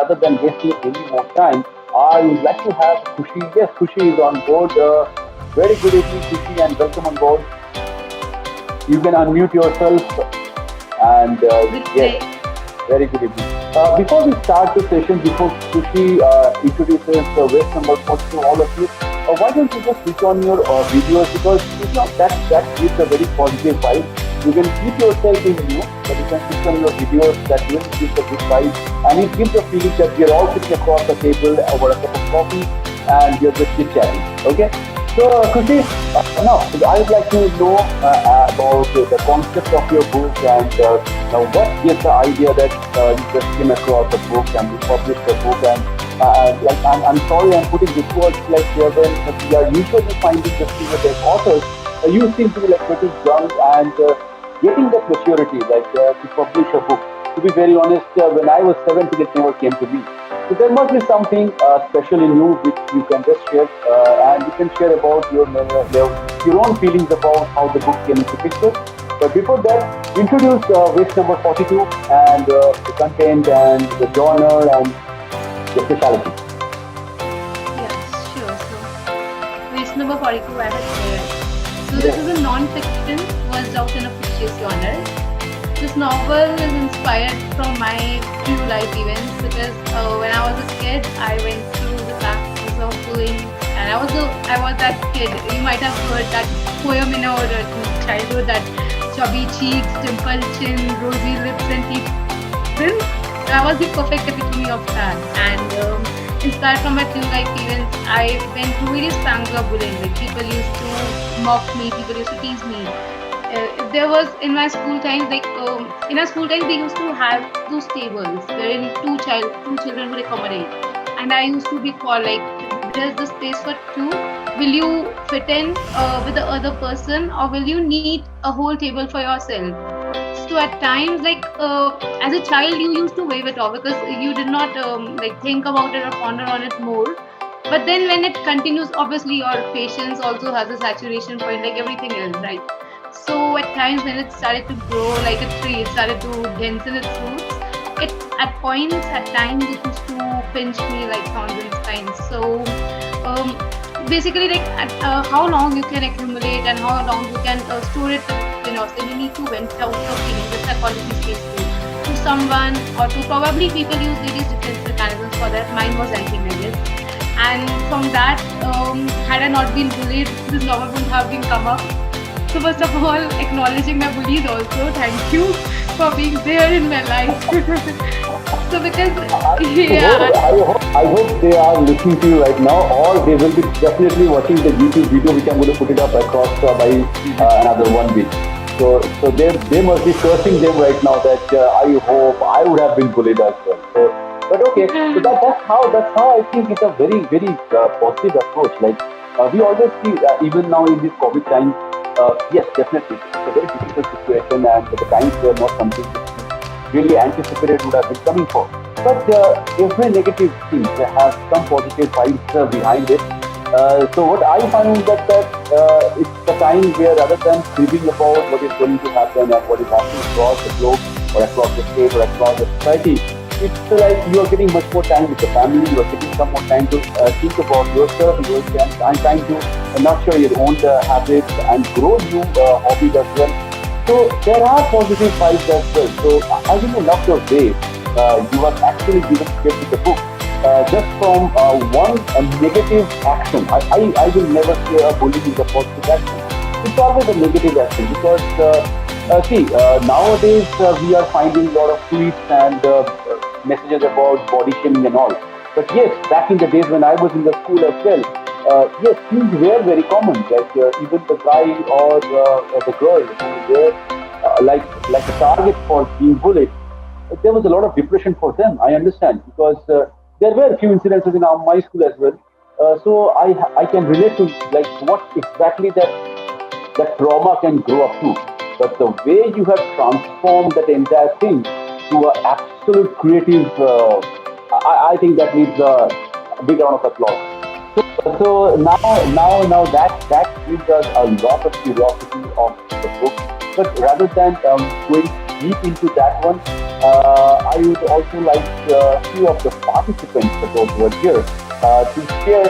rather than wasting any more time, I would like to have Khushi. Yes, Khushi is on board. Very good evening, Khushi, and welcome on board. You can unmute yourself and Good yes, day. very good evening. Before we start the session, before Sushi introduces waste number 42, all of you, why don't you just switch on your videos, because that gives a very positive vibe. You can keep yourself in mute, but you can switch on your videos. That will give a good vibe, and it gives a feeling that we are all sitting across the table over a cup of coffee and we are just chit chatting. Okay. So, Kushi, now I would like to know about the concept of your book, and now what is the idea that you just came across the book and you published the book, and like I'm sorry I'm putting this words like when we are usually finding the senior authors, you seem to be like pretty young and getting that maturity, like to publish a book. To be very honest, when I was 17, it never came to me. So there must be something special in you which you can just share, and you can share about your own feelings about how the book came into picture. But before that, introduce waste number 42 and the content and the genre and the speciality. Yes, sure. So, waste number 42, I had read. So, this Yes. is a non-fiction, was out in a fictitious genre. This novel is inspired from my true life events because when I was a kid, I went through the practice of bullying, and I was that kid. You might have heard that poem in our childhood, that chubby cheeks, dimpled chin, rosy lips, and teeth. Then I was the perfect epitome of that, and inspired from my true life events, I went through various times of bullying. Like people used to mock me, people used to tease me. If there was in my school times, like in our school times, they used to have those tables wherein two children would accommodate, and I used to be called like, there's the space for two. Will you fit in with the other person, or will you need a whole table for yourself? So at times, like as a child, you used to wave it off because you did not like think about it or ponder on it more. But then when it continues, obviously your patience also has a saturation point, like everything else, right? So at times when it started to grow like a tree, it started to densen its roots. It at points, at times, it used to pinch me like thorns and spines. So um, basically, like how long you can accumulate and how long you can store it within yourself, you need to vent out your feelings. The psychology says to someone or to probably people use various defense mechanisms for that. Mine was acting, I guess. And from that, had I not been bullied, this novel wouldn't have been come up. So first of all, acknowledging my bullies also. Thank you for being there in my life. So because yeah, I hope they are listening to you right now, or they will be definitely watching the YouTube video, which I'm going to put it up across by another 1 week. So they must be cursing them right now that I hope I would have been bullied as well. So, but okay, so that's how I think it's a very very positive approach. Like we always see even now in this COVID time. Yes, definitely, it's a very difficult situation, and the times were not something really anticipated would have been coming for. But every negative thing has some positive vibes behind it. So what I find is that it's the time where rather than grieving about what is going to happen and what is happening across the globe or across the state or across the society, it's like you are getting much more time with the family, you are getting some more time to think about yourself, and trying to nurture your own habits and grow new hobbies as well. So there are positive vibes as well. So I really love the way you are actually given script with the book. Just from one negative action. I will never say a bullying is a positive action. It's always a negative action because see, nowadays we are finding a lot of tweets and messages about body shaming and all. But yes, back in the days when I was in the school as well, yes, things were very common. Like even the guy or the girl who were like a target for being bullied, there was a lot of depression for them. I understand because there were a few incidences in my school as well. So I can relate to like what exactly that trauma can grow up to. But the way you have transformed that entire thing to an absolute creative, I think that needs a big round of applause. So now that gives us a lot of curiosity of the book. But rather than going deep into that one, I I would also like few of the participants that were here to share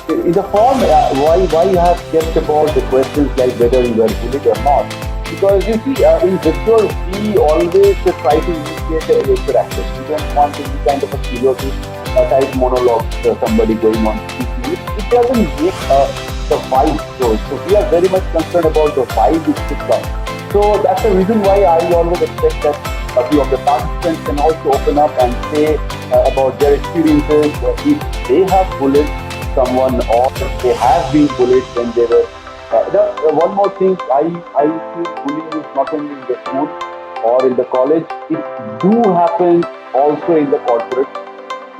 in the form why you have kept about the questions like whether you were bullied or not. Because you see, in Victor, we always try to initiate the interaction. We don't want any kind of a stereotype type monologue, somebody going on speaking. It doesn't make the vibe show. So we are very much concerned about the vibe which should come. So that's the reason why I always expect that a few of the participants can also open up and say about their experiences, if they have bullied someone or they have been bullied when they were. One more thing, I feel bullying is not only in the school or in the college, it do happen also in the corporate.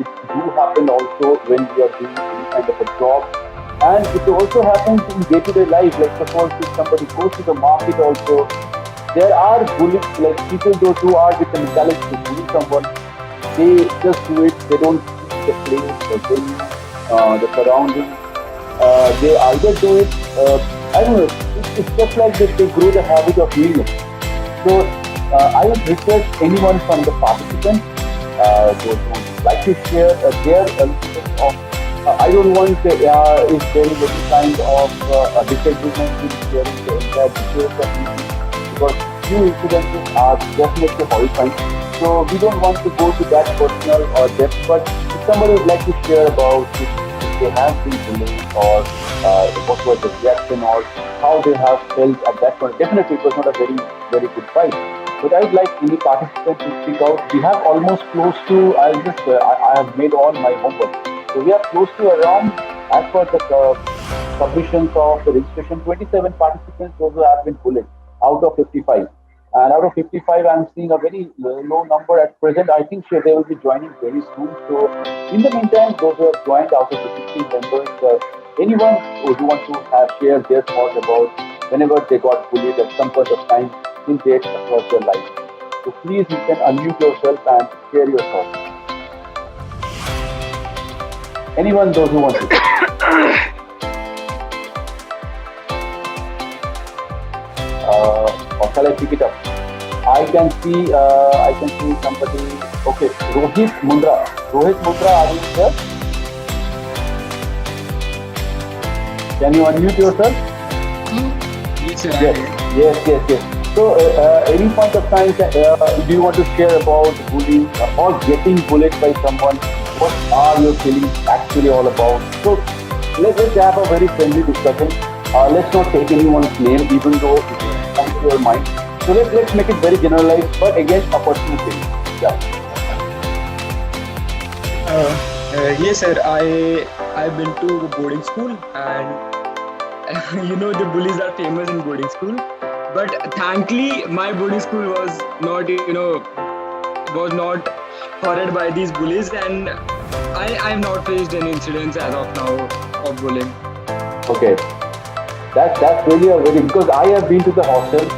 It do happen also when we are doing any kind of a job. And it also happens in day-to-day life. Like suppose if somebody goes to the market also, there are bullies, like people those who are with the mentality to bully someone, they just do it, they don't see the place, the venue, the surroundings. They either do it, I don't know, it's just like they grow the habit of doing it. So I would request anyone from the participants those who would like to share their a little bit of. I don't want if there is any kind of a disagreement in sharing the entire details of meeting because few incidences are definitely horrifying. So we don't want to go to that personal or depth. But if somebody would like to share about if they have been bullied or what was the reaction or how they have felt at that point, definitely it was not a very good fight. But I would like any participant to speak out. We have almost close to. I have made all my homework. So we are close to around, as per the submissions of the registration, 27 participants those who have been bullied out of 55. And out of 55, I'm seeing a very low number at present. I think sure they will be joining very soon. So in the meantime, those who have joined out of the 15 members, anyone who wants to have shared their thoughts about whenever they got bullied at some point of time till date across their life. So please, you can unmute yourself and share your thoughts. Anyone, those who want to. Or shall I pick it up? I can see somebody. Okay, Rohit Mundra. Rohit Mundra, are you there? Can you unmute yourself? Yes, sir. Yes. So, any point of time, do you want to share about bullying or getting bullied by someone? What are your feelings actually all about? So, let's have a very friendly discussion. Let's not take anyone's name, even though it comes to your mind. So, let's make it very generalized, but again, a personal thing. Yeah. Yes, sir. I've been to boarding school, and the bullies are famous in boarding school. But thankfully, my boarding school was not horrid by these bullies, and I have not faced any incidents as of now of bullying. Okay. That's really a very because I have been to the hostel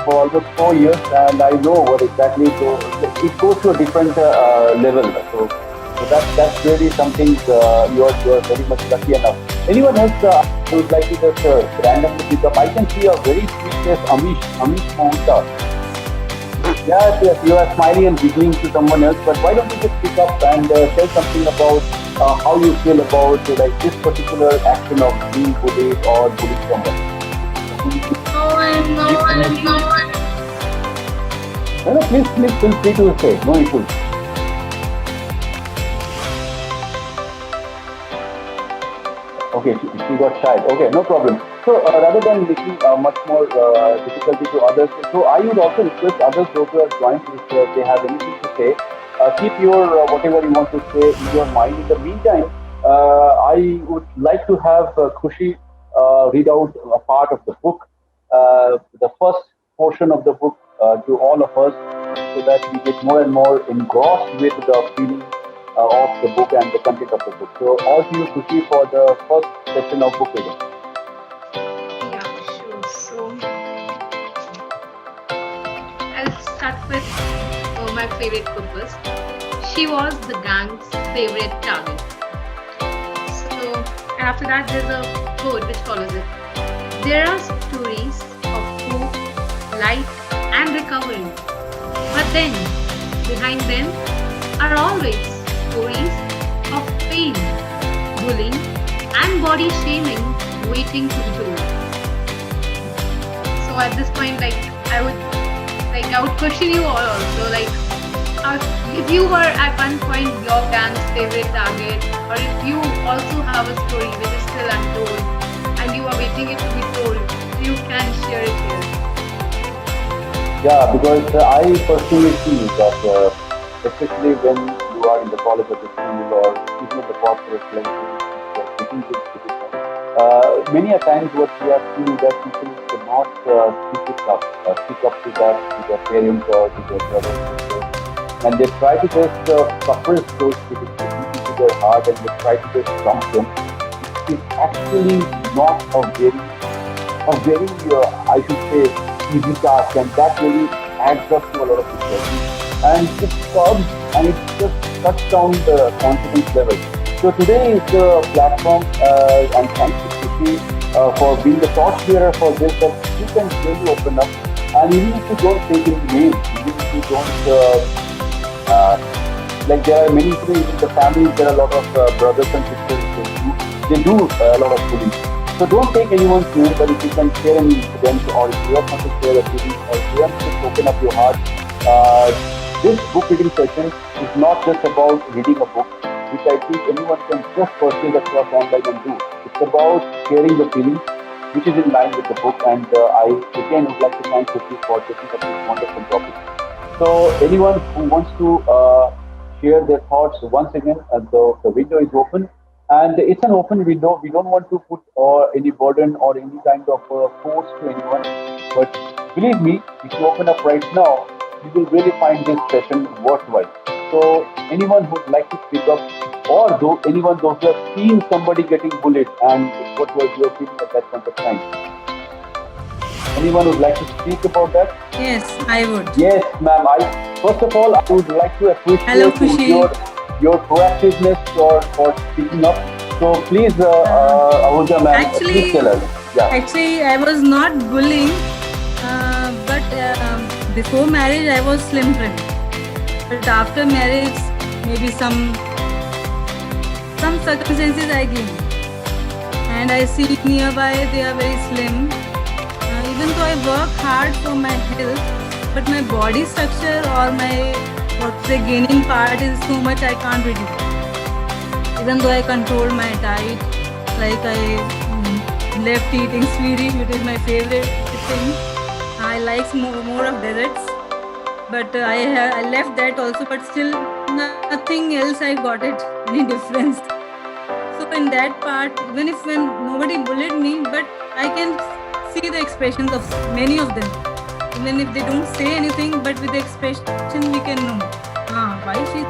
for almost 4 years and I know what exactly. So it goes to a different level. So that's really something you are very much lucky enough. Anyone else who would like to just randomly pick up? I can see a very sweet face, Amish Mohunta. Yes, you are smiling and giggling to someone else, but why don't you just pick up and tell something about how you feel about like this particular action of being bullied or bullying someone? No, please feel free to say. No issues. Okay, she got shy. Okay, no problem. So rather than making much more difficulty to others, so I would also request others those who have joined if they have anything to say, keep your whatever you want to say in your mind. In the meantime, I would like to have Khushi read out a part of the book, the first portion of the book to all of us, so that we get more and more engrossed with the feeling of the book and the content of the book. So all to you, Khushi, for the first session of book reading. Yeah, sure. So I'll start with my favorite purpose. She was the gang's favorite target. So after that, there's a quote which follows it. There are stories of hope, light, and recovery. But then behind them are always stories of pain, bullying, and body shaming waiting to be told. So at this point, I would question you all also, if you were at one point your gang's favorite target, or if you also have a story which is still untold and you are waiting it to be told, you can share it here. Yeah, because I personally feel that, especially when you are in the college or the school or even in the corporate many a times what we have seen that people cannot speak up to that to their parents or to their brothers and sisters, and they try to just suppress those feelings into their heart and they try to just dump them. It's actually not a very I should say easy task, and that really adds up to a lot of depression. And it comes and it just cuts down the confidence level. So today is the platform, and thanks to Khushi for being the torchbearer for this, that you can really open up. And even if you don't take any names, even if you don't, there are many people in the families, there are a lot of brothers and sisters they do a lot of bullying. So don't take anyone's name, but if you can share any incident or if you have something to share a feeling or if you have to open up your heart, this book reading session is not just about reading a book, which I think anyone can just purchase across online and do. It's about sharing the feelings, which is in line with the book. And I again would like to thank Khushi for taking up this wonderful topic. So anyone who wants to share their thoughts, once again, the window is open. And it's an open window. We don't want to put any burden or any kind of force to anyone. But believe me, if you open up right now, you will really find this session worthwhile. So anyone who would like to speak up, or anyone who have seen somebody getting bullied, and what was your feeling at that point of time? Anyone would like to speak about that? Yes, I would. Yes, ma'am. First of all, I would like to appreciate your proactiveness for speaking up. So please, Ahuja ma'am, please tell us. Yeah. Actually, I was not bullying, but before marriage, I was slim trim. But after marriage, maybe some circumstances I gained, and I see nearby they are very slim. Even though I work hard for my health, but my body structure or my gaining part is so much I can't reduce. Even though I control my diet, like I left eating Swedish, which is my favorite thing. I like more of desserts, but I left that also. But still, nothing else I got it any difference. So in that part, even if when nobody bullied me, but I can see the expressions of many of them. Even if they don't say anything, but with the expression we can know. Why she's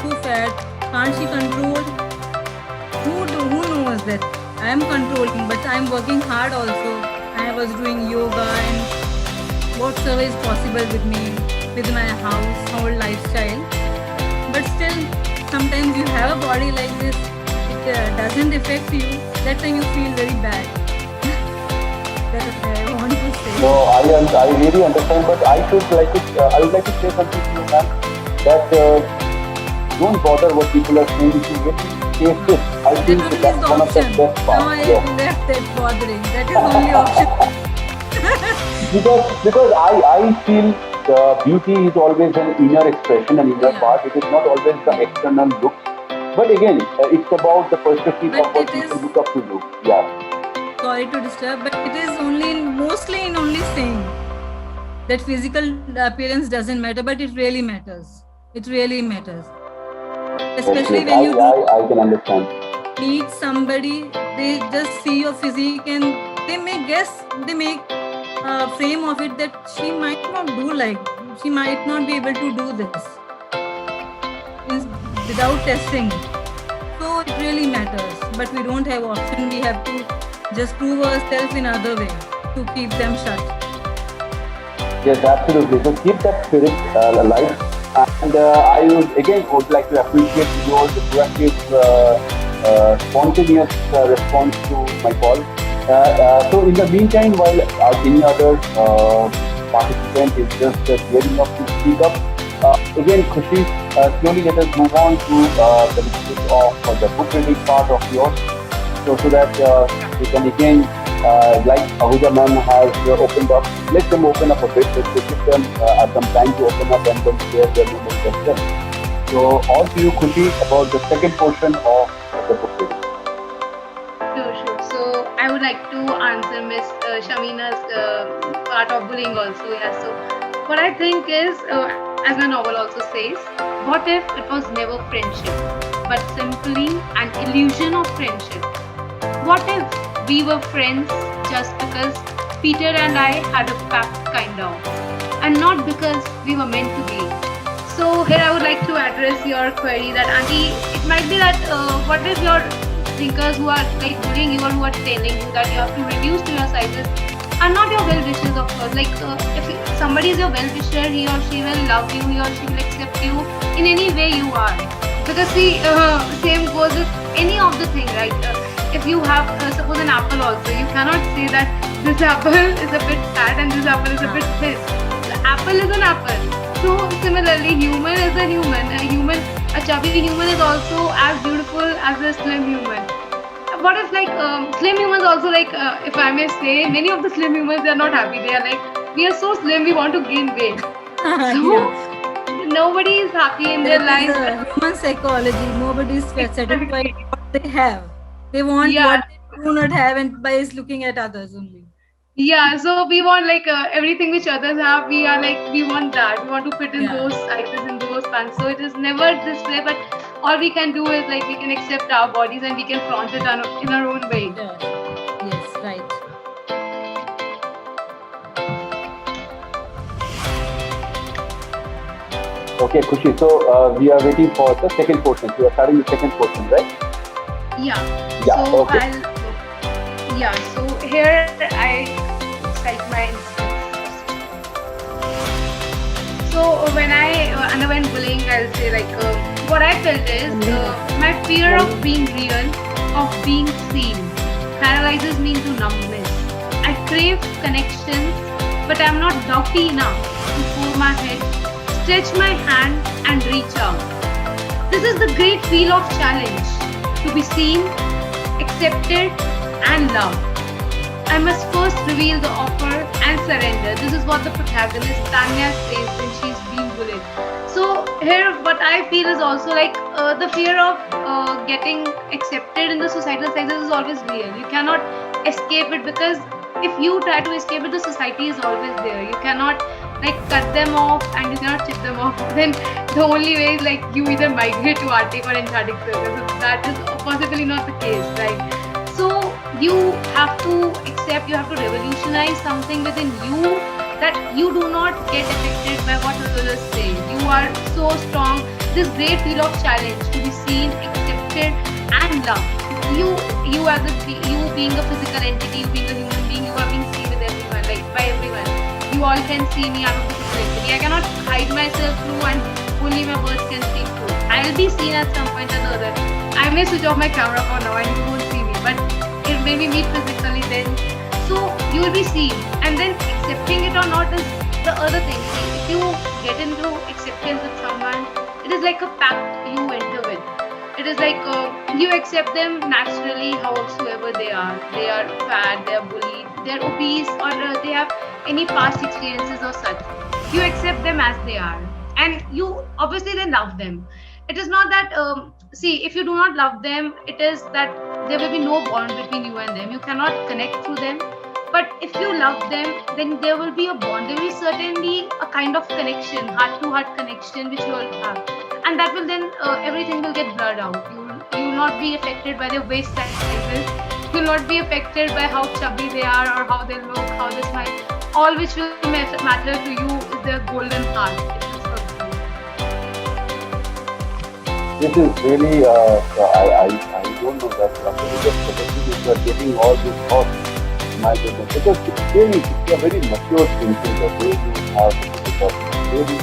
too fat? Can't she control? Who knows that? I am controlling, but I am working hard also. I was doing yoga and whatsoever is possible with me, with my household lifestyle. But still, sometimes you have a body like this, it doesn't affect you. That time you feel very bad. That's what I want to say. No, I really understand, but I would like to say something to you, ma'am, that don't bother what people are saying. If you really taste it, I think that's one of the best parts. No, I left that bothering. That is the only option. because I feel beauty is always an inner expression, an inner part. It is not always the external looks. But again, it's about the perspective of what people look up to you. Yeah. Sorry to disturb, but it is mostly in only saying that physical appearance doesn't matter, but it really matters. It really matters. Especially when you I can understand. Meet somebody, they just see your physique and they make a frame of it that she might not she might not be able to do this without testing. So it really matters, but we don't have option. We have to just prove ourselves in other way to keep them shut. Yes, absolutely. So keep that spirit alive. And I would like to appreciate your proactive, spontaneous response to my call. So in the meantime, while any other participant is just gearing up to speak up, Again, Khushi, slowly let us move on to the little bit of the book reading part of yours, so that we can again, like Ahuja ma'am has opened up, let them open up a bit. Let's give them some time to open up and then share their memories as well. So, on to you, Khushi, about the second portion of the book reading. Sure, sure. So I would like to answer Miss Shamina's part of bullying also. Yeah. So what I think is, as my novel also says, what if it was never friendship, but simply an illusion of friendship? What if we were friends just because Peter and I had a pact kind of, and not because we were meant to be? So here I would like to address your query that Auntie, it might be that what if your thinkers who are like bullying you or who are telling you that you have to reduce to your sizes are not your well-wishers, of course. Like if somebody is your well-wisher, he or she will love you, he or she will accept you in any way you are. Because see, same goes with any of the thing, right? If you have suppose an apple also, you cannot say that this apple is a bit fat and this apple is a bit this. The apple is an apple. So similarly, human is a human. A chubby human is also as beautiful as a slim human. What if like slim humans also, like if I may say, many of the slim humans, they are not happy. They are like, we are so slim, we want to gain weight. So nobody is happy in their That is lives. human psychology. Nobody is satisfied with what they have. They want Yeah. what they do not have, and by looking at others only. Yeah, so we want like everything which others have. We are like, we want that. We want to fit in Yeah. those sizes, in those pants. So it is never this way, but all we can do is like we can accept our bodies and we can flaunt it in our own way. Yeah. Yes, right. Okay, Khushi. So we are waiting for the second portion. So we are starting the second portion, right? Yeah. Yeah, So okay. So here I cite my instance. So when I underwent bullying, I'll say like what I felt is my fear of being real, of being seen, paralyzes me into numbness. I crave connections, but I'm not doughty enough to hold my head, stretch my hand, and reach out. This is the great feel of challenge, to be seen, accepted, and loved. I must first reveal the offer and surrender. This is what the protagonist Tanya says when she's being bullied. So here, what I feel is also like the fear of getting accepted in the societal sizes is always real. You cannot escape it, because if you try to escape it, the society is always there. You cannot like cut them off and you cannot chip them off. Then the only way is like you either migrate to Arctic or Antarctic circles. So that is possibly not the case, right? So you have to accept, you have to revolutionize something within you, that you do not get affected by what others say. You are so strong. This great feel of challenge, to be seen, accepted, and loved. You as you being a physical entity, you being a human being, you are being seen with everyone, like by everyone. You all can see me, I'm a physical entity. I cannot hide myself through, and only my words can speak through. I'll be seen at some point or the other. I may switch off my camera for now and you won't see me, but if maybe meet physically then. So you will be seen, and then accepting it or not is the other thing. See, if you get into acceptance with someone, it is like a pact you enter with. It is like you accept them naturally, howsoever they are. They are fat, they are bullied, they are obese, or they have any past experiences or such. You accept them as they are, and you obviously then love them. It is not that see, if you do not love them, it is that there will be no bond between you and them. You cannot connect through them. But if you love them, then there will be a bond. There will be certainly a kind of connection, heart-to-heart connection, which you all have, and that will then everything will get blurred out. You will not be affected by their waist sizes. You will not be affected by how chubby they are or how they look, how they smile. All which will matter to you is their golden heart. This is really, I don't know that if you are getting all these thoughts, my goodness, because it's really, it's a very mature thinking, the way you have because really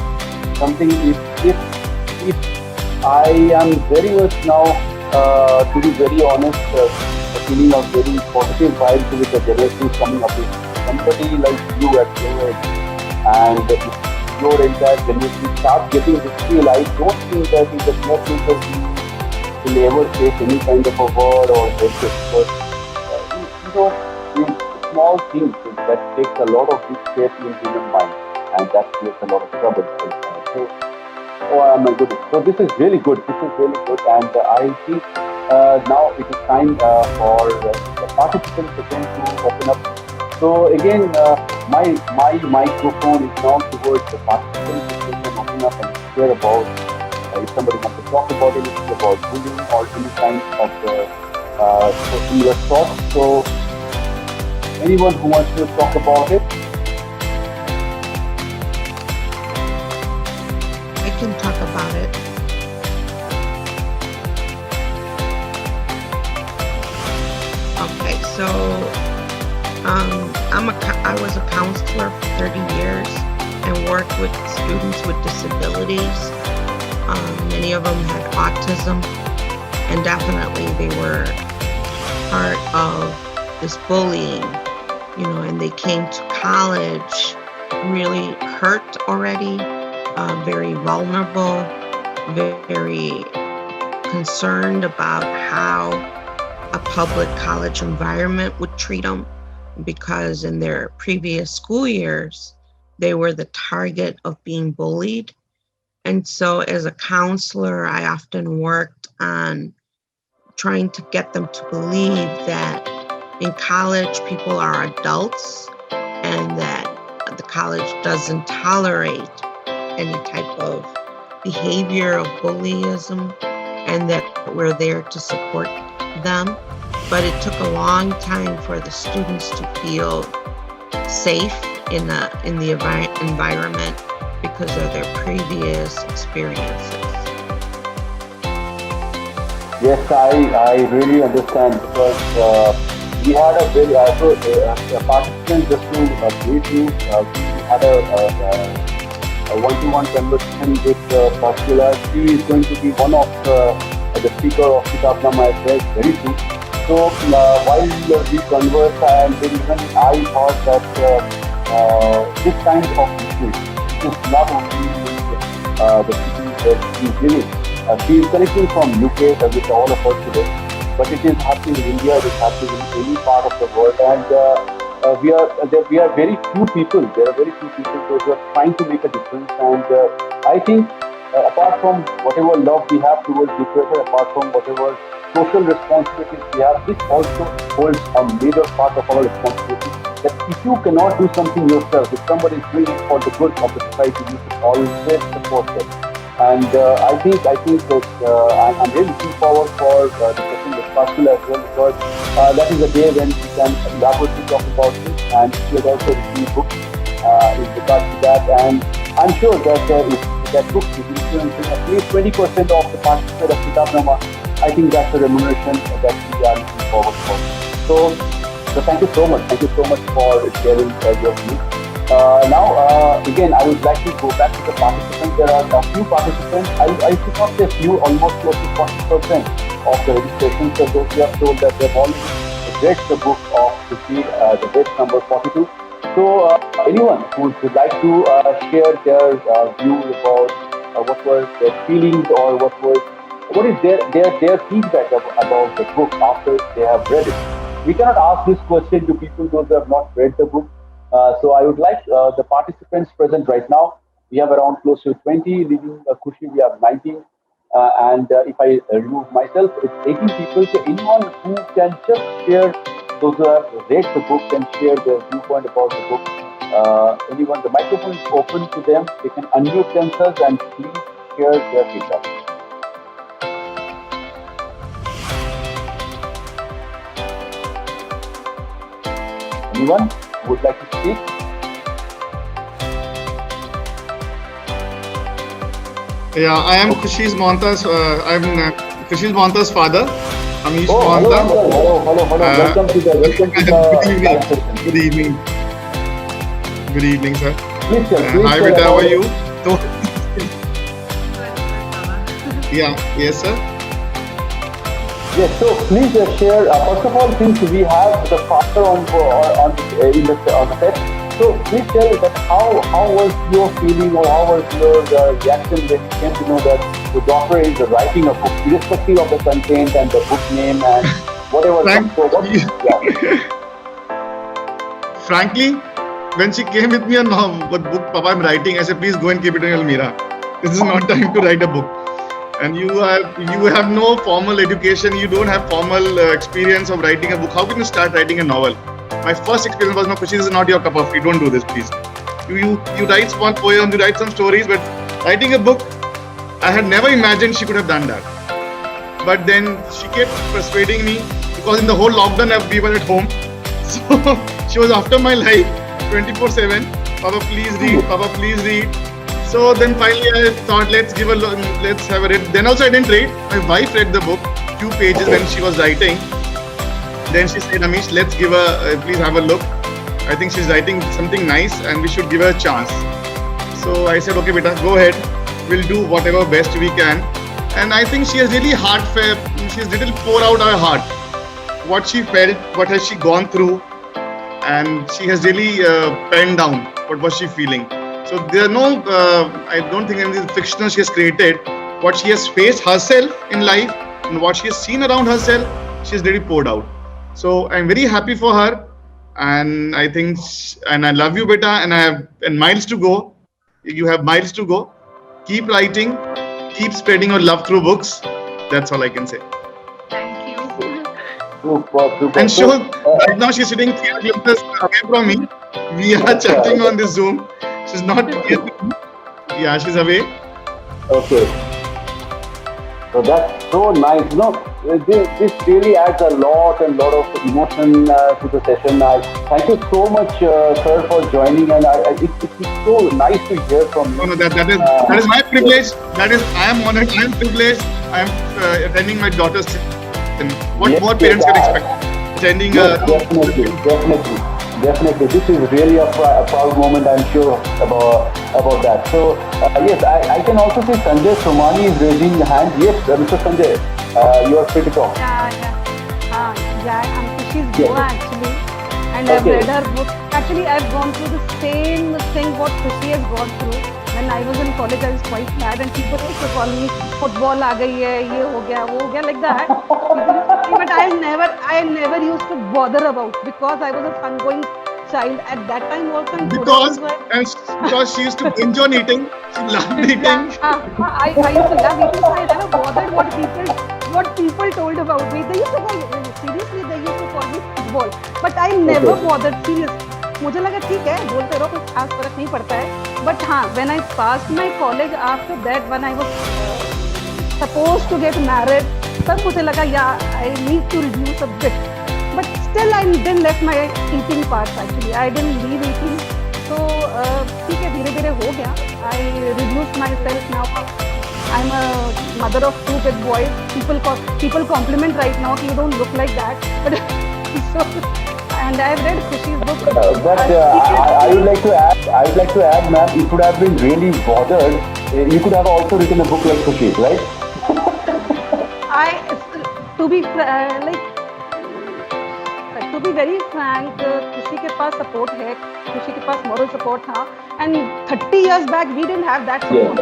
something if I am very much now, to be very honest, a feeling of very positive vibes with the generations coming up with somebody like you at your age, and your entire generation start getting history, I don't think that in the near future we will ever face any kind of a war or hatred. Because you know, these small things that takes a lot of big shape in human mind, and that creates a lot of trouble. Oh my goodness! So this is really good. This is really good, and I think now it is time for the participants again to open up. So again, my microphone is now towards the participants. If they can open up and share about if somebody wants to talk about anything about bullying or any kind of similar thoughts. So anyone who wants to talk about it. I can talk about it. Okay, so I was a counselor for 30 years and worked with students with disabilities. Many of them had autism, and definitely they were part of this bullying, and they came to college really hurt already, very vulnerable, very concerned about how a public college environment would treat them, because in their previous school years, they were the target of being bullied. And so as a counselor, I often worked on trying to get them to believe that in college, people are adults and that the college doesn't tolerate any type of behavior of bullyism, and that we're there to support them. But it took a long time for the students to feel safe in the environment because of their previous experiences. Yes, I really understand, because we had a very participant, just to brief you, we had a one-to-one conversation with Pascula. She is going to be one of the speaker of Kitabnama as well, very soon. So while we conversed, and then even I thought that this kind of issues is not only the people that she is living. She is connecting from UK with all of us today, but it is happening in India, it is happening in any part of the world, and we are very few people. There are very few people who are trying to make a difference, and I think apart from whatever love we have towards each other, apart from whatever social responsibilities we have, this also holds a major part of our responsibility. That if you cannot do something yourself, if somebody is doing it for the good of the society, you should always support them. And I think that I'm really looking forward for the session with Pascula as well, because that is a day when we can elaborately talk about this, and she has also received books in regards to that. And I'm sure that if that book is influencing at least 20% of the participants of Kitabnama, I think that's a remuneration that we are looking forward for. So thank you so much. Thank you so much for sharing your views. Now, again, I would like to go back to the participants. There are a few participants. I should not say few, almost close to 40% of the registration. So those who have told that they've already read the book of Khushi, the page number 42. So anyone who would like to share their views about what was their feelings, or what is their feedback about the book after they have read it. We cannot ask this question to people those who have not read the book. So I would like the participants present right now. We have around close to 20, leaving Khushi we have 19. And if I remove myself, it's 18 people. So anyone who can just share, those who have read the book can share their viewpoint about the book. Anyone, the microphone is open to them. They can unmute themselves and please share their feedback. Anyone who would like to speak? Yeah, I am Khushi Mohunta's. I'm Khushi Mohunta's father. Amish Oh, Mohunta. hello. Welcome to the Good evening. Good evening, sir. Please, sir. Hi, beta. How are you? So, yes, sir. Yes, so please share. First of all, since we have the father on the set, So please tell that how was your feeling or how was your reaction when you came to know that the daughter is writing a book, irrespective of the content and the book name and whatever. Frank- So what? Yeah. Frankly, when she came with me on what book Papa I'm writing, I said, please go and keep it in Almira. This is not time to write a book. And you have no formal education. You don't have formal experience of writing a book. How can you start writing a novel? My first experience was, no, Khushi, this is not your cup of tea. Don't do this, please. You write small poems, you write some stories, but writing a book, I had never imagined she could have done that. But then she kept persuading me because in the whole lockdown we were at home. So she was after my life 24/7. Papa, please read. Papa, please read. So then finally I thought, let's have a read. Then also I didn't read. My wife read the book, few pages when she was writing. Then she said, Amish, let's give her, please have a look. I think she's writing something nice and we should give her a chance. So I said, okay, beta, go ahead. We'll do whatever best we can. And I think she has really heartfelt, she's really pour out her heart. What she felt, what has she gone through, and she has really penned down what was she feeling. So there are no, I don't think anything fictional she has created. What she has faced herself in life and what she has seen around herself, she has really poured out. So I'm very happy for her, and I think, and I love you, beta, and I have miles to go. You have miles to go. Keep writing, keep spreading your love through books. That's all I can say. Thank you. Super. And sure, right now she's sitting 3 kilometers away from me. We are chatting on this Zoom. She's not here. Yeah, she's away. Okay. So that's so nice. You know, this really adds a lot of emotion to the session. Thank you so much, sir, for joining. And it's so nice to hear from you. No, that is my privilege. I am honored. I am privileged. I am attending my daughter's. What Yes, more parents yes, can expect? Attending Yes, definitely. This is really a proud moment, I'm sure, about that. So, yes, I can also see Sanjay Somani is raising the hand. Yes, Mr. Sanjay, you are free to talk. Yeah. I'm Khushi's Yes. Goa actually, and I've Okay. read her book. Actually, I've gone through the same thing what Khushi has gone through. When I was in college, I was quite mad, and people used to call me football aa gayi hai, ye ho gaya, wo ho gaya, like that. But I never used to bother about, because I was a fun-going child at that time also. And because today because she used to binge on eating. She loved eating. I used to love eating, so I never bothered what people told about me. They used to call me, seriously, they used to call me football, but I never bothered, seriously. मुझे लगा ठीक है, बोलते रहो, कुछ खास फर्क नहीं पड़ता है. But हाँ, when I passed my college, after that, when I was supposed to get married, तब मुझे लगा, yeah, I need to reduce a bit. But still, I didn't let my eating parts actually. I didn't leave eating. So ठीक है, धीरे धीरे हो गया. I reduced myself now. I'm a mother of 2 big boys. People compliment right now, you don't look like that. But so, and I've read Khushi's book. But I would like to add, ma'am, it would have been really bothered. You could have also written a book like Khushi, right? To be very frank, Khushi के पास support है, Khushi के पास moral support था, and 30 years back we didn't have that support.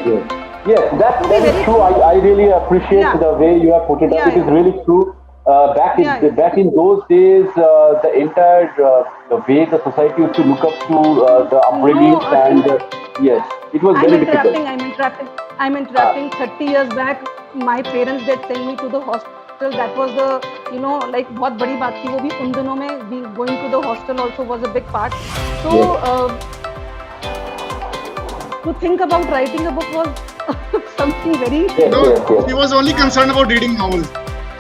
Yes, that is true. I really appreciate the way you have put it up. It is really true. Back in those days, the entire the way the society used to look up to the upbringing yes, it was very difficult. I'm interrupting. 30 years back, my parents did send me to the hospital. That was the, like बहुत बड़ी बात थी वो भी उन दिनों में. Going to the hostel also was a big part. So to think about writing a book was something very. She was only concerned about reading novels.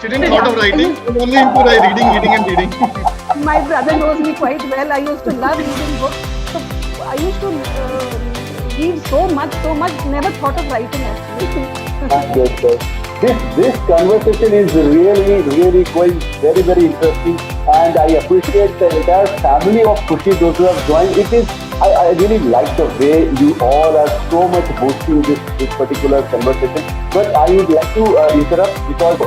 She didn't thought of writing. She was only into reading. My brother knows me quite well. I used to love reading books. So I used to read so much. Never thought of writing actually. Yes. This conversation is really going very interesting, and I appreciate the entire family of Khushi, those who have joined. I really like the way you all are so much boosting this particular conversation. But I would like to interrupt because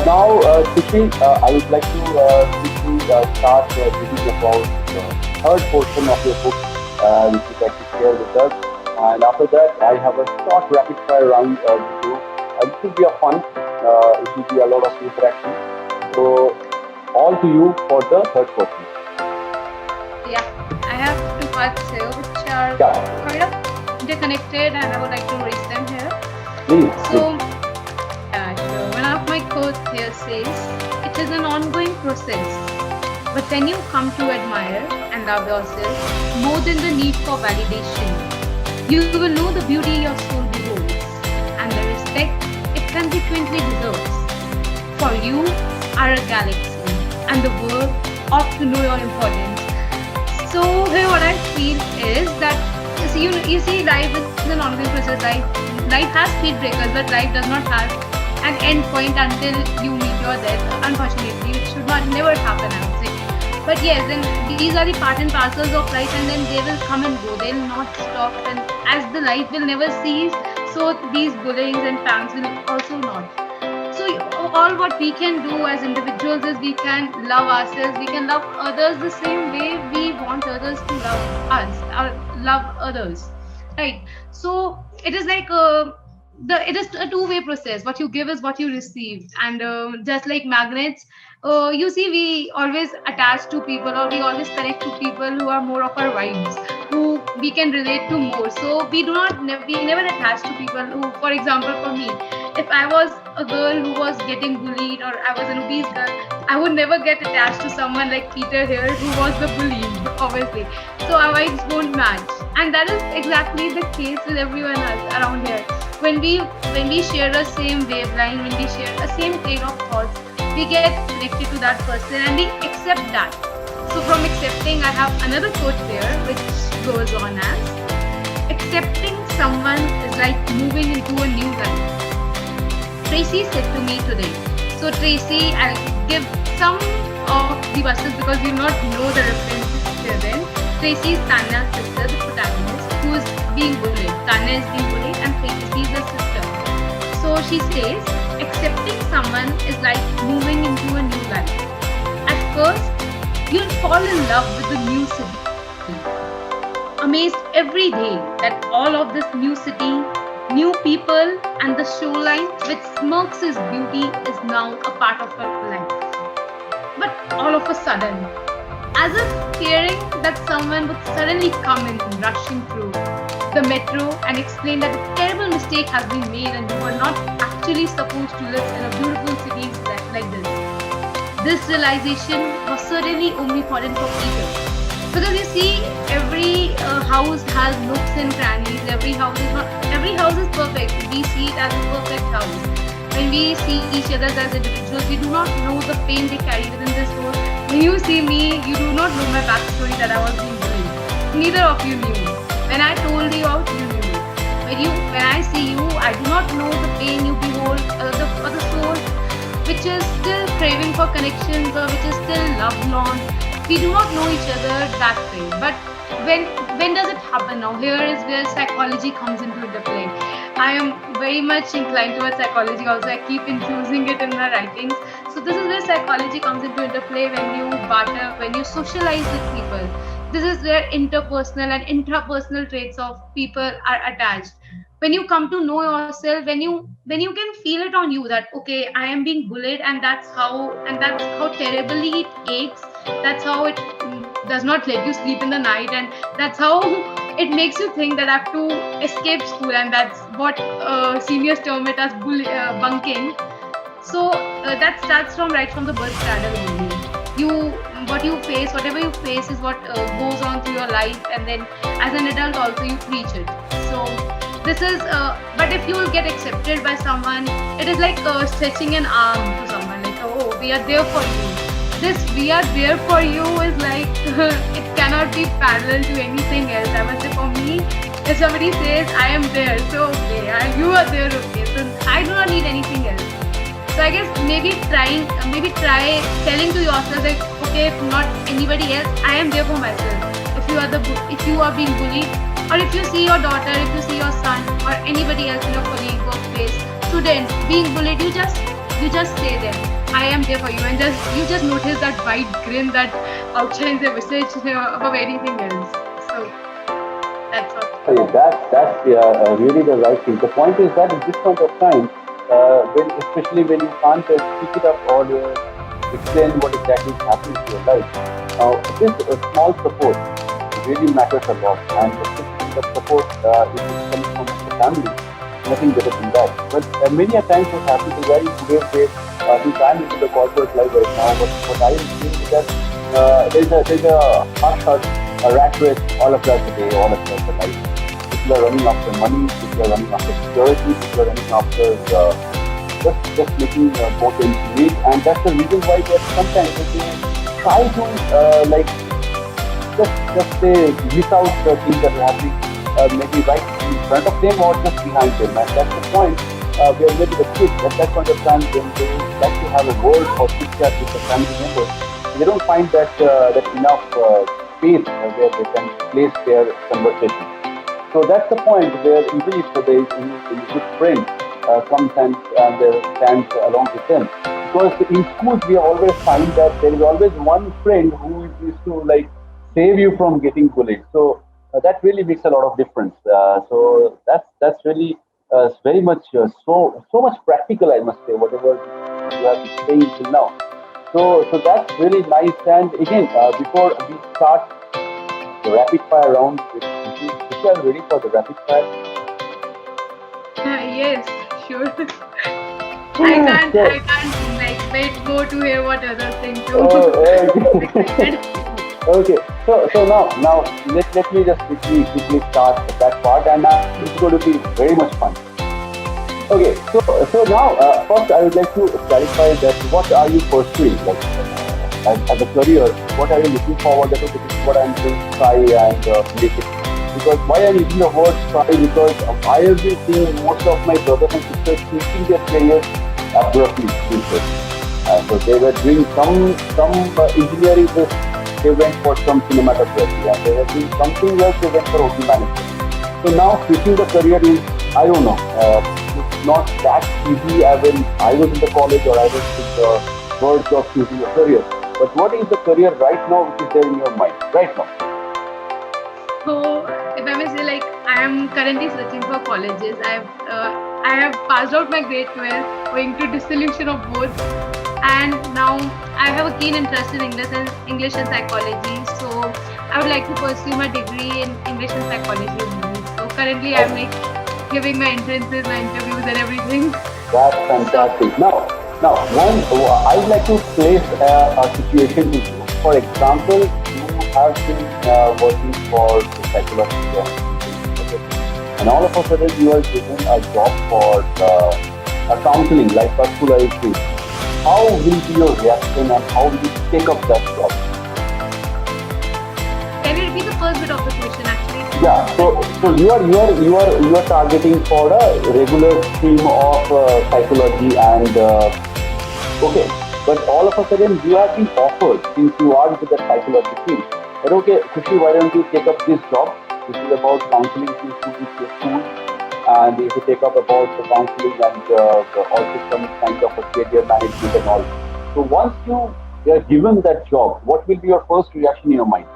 now, Khushi, I would like to start reading about the third portion of your book, which you'd like to share with us. And after that, I have a short rapid fire round with you. This will be a fun. It will be a lot of interaction. So, all to you for the third question. Yeah, I have two parts here which are Yeah. kind of interconnected, and I would like to raise them here. Please. So, sure. One of my quotes here says, "It is an ongoing process, but when you come to admire and love yourself more than the need for validation, you will know the beauty your soul beholds and the respect it consequently deserves. For you are a galaxy, and the world ought to know your importance." So here what I feel is that you see life is an ongoing process. Life has speed breakers, but life does not have an end point until you meet your death. Unfortunately, it should not never happen, I would say. But yes, then these are the part and parcels of life, and then they will come and go. They'll not stop, and as the life will never cease, so these bullyings and pangs will also not. So all what we can do as individuals is we can love ourselves, we can love others the same way we want others to love us or love others, right? So it is like it is a two-way process. What you give is what you receive, and just like magnets, you see, we always attach to people, or we always connect to people who are more of our vibes, who we can relate to more. So we do not we never attach to people who, for example, for me, if I was a girl who was getting bullied, or I was an obese girl, I would never get attached to someone like Peter here who was the bully, obviously. So our vibes won't match, and that is exactly the case with everyone else around here. When we share the same wavelength, when we share the same train of thoughts, we get connected to that person and we accept that. So from accepting, I have another quote there which goes on as, "Accepting someone is like moving into a new life." Tracy said to me today. So Tracy, I'll give some of the buses because you not know the references here then. Tracy is Tanya's sister, the protagonist, who is being bullied. Tanya is being bullied and Tracy is the sister. So she says, accepting someone is like moving into a new life. At first, you'll fall in love with the new city, amazed every day that all of this new city, new people, and the shoreline which smirks its beauty is now a part of her life. But all of a sudden, as if fearing that someone would suddenly come in rushing through the metro and explain that a terrible mistake has been made and you were not actually supposed to live in a beautiful city like this. This realization was certainly omnipotent for Peter. Because you see, every house has nooks and crannies. Every house is perfect. We see it as a perfect house. When we see each other as individuals, we do not know the pain they carry within this world. When you see me, you do not know my backstory that I was being bullied. Neither of you knew. When I told you out, you knew. When I see you, I do not know the pain you behold, the soul which is still craving for connections or which is still love-lorn. We do not know each other that way. But when does it happen now? Here is where psychology comes into interplay. I am very much inclined towards psychology also. I keep infusing it in my writings. So this is where psychology comes into interplay when you barter, when you socialize with people. This is where interpersonal and intrapersonal traits of people are attached. When you come to know yourself, when you can feel it on you that okay, I am being bullied, and that's how terribly it aches. That's how it does not let you sleep in the night, and that's how it makes you think that I have to escape school, and that's what seniors term it as bunking. So that starts right from the birth cradle only. Whatever you face is what goes on through your life, and then as an adult also you preach it. So this is, but if you will get accepted by someone, it is like stretching an arm to someone, like, oh, we are there for you. This "we are there for you" is like, it cannot be parallel to anything else. I must say, for me, if somebody says I am there, so okay, you are there, okay, so I do not need anything else. So I guess maybe try telling to yourself that okay, if not anybody else, I am there for myself. If you are being bullied, or if you see your daughter, if you see your son, or anybody else in your colleague, workplace, student being bullied, you just say them, I am there for you, and you just notice that wide grin that outshines their visage above anything else. So That's all. That's really the right thing. The point is that at this point of time, especially when you can't pick it up or explain what exactly is happening to your life, this small support really matters a lot. And especially the support, if it comes from the family, nothing better than that. But many a times what happens is that in today's day, since I'm into the corporate life right now, what I am seeing is that there's a hush, a rat race all across the day, all across the life. People are running after money, people are running after security, people are running after just making both ends meet, and that's the reason why that sometimes they try to just say miss out the things that are happening, maybe right in front of them or just behind them, and that's the point. Where maybe the kids at that point of time, when they like to have a word or chit chat with the family members, they don't find that enough space where they can place their conversation. So that's the point where even if there is a good friend comes and stands along with them, because in schools we always find that there is always one friend who is to like save you from getting bullied. So that really makes a lot of difference. So that's really very much so much practical, I must say, whatever you have been saying till now. So that's really nice. And again, before we start the rapid fire round, if you are ready for the rapid fire. Yes, sure. So, I can't like wait more to hear what others think too. okay. Okay. So now let me just quickly start that part, and it's going to be very much fun. Okay. So now first I would like to clarify that what are you pursuing, like as a career? What are you looking forward to? This is what I'm going to try and make it. Because why I'm using the word try, because I have been seeing most of my brothers and sisters switching their careers abruptly. So they were doing some engineering. They went for some cinematography, and they were doing something else. They went for hotel management. So now switching the career is, I don't know, it's not that easy as when I was in the college or I was in the verge of choosing a career. But what is the career right now which is there in your mind right now? So, if I may say, like I am currently searching for colleges. I have passed out my grade 12, going to dissolution of both, and now I have a keen interest in English and psychology. So, I would like to pursue my degree in English and psychology only. So, currently I'm like giving my entrances, my interviews, and everything. That's fantastic. Now, I would like to place a situation to you. For example, you have been working for the psychology, and all of a sudden you are given a job for a counseling, like particular issues. How will be your reaction, and how will you take up that job? Can you repeat the first bit of the question, actually? Yeah. So you are targeting for a regular stream of psychology and okay, but all of a sudden you have been offered, since you are into the psychology field, that okay, Khushi, why don't you take up this job? This is about counseling to students to school, and if you take up about the counseling and also some kind of a career management and all. So once you are given that job, what will be your first reaction in your mind?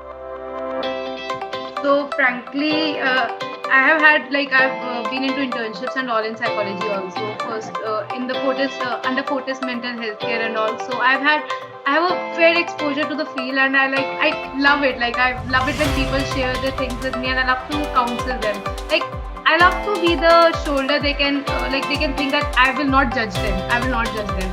So frankly, I have had like I've been into internships and all in psychology also. First in the Fortis under Fortis mental health care, and also I have a fair exposure to the field, and I love it. Like I love it when people share their things with me, and I love to counsel them. Like I love to be the shoulder they can they can think that I will not judge them. I will not judge them.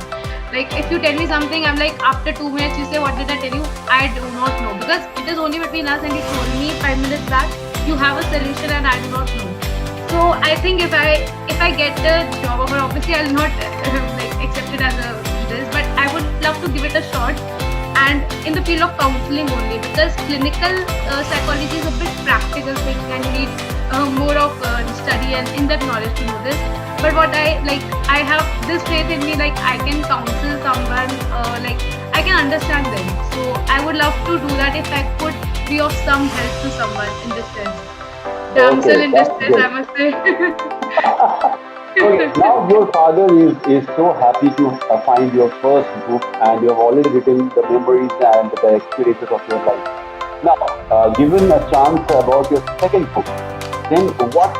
Like if you tell me something, I'm like after 2 minutes you say what did I tell you? I do not know, because it is only between us, and you told me 5 minutes back you have a solution and I do not know. So I think if I get a job offer, obviously I'll not accept it as a this, but I would love to give it a shot, and in the field of counseling only, because clinical psychology is a bit practical thing and you need more of study and in-depth knowledge to know this. But what I have this faith in me, like I can counsel someone, I can understand them. So I would love to do that if I could be of some help to someone in this sense. Damsel in distress, I must say. Okay, now your father is so happy to find your first book, and you have already written the memories and the experiences of your life. Now, given a chance about your second book, then what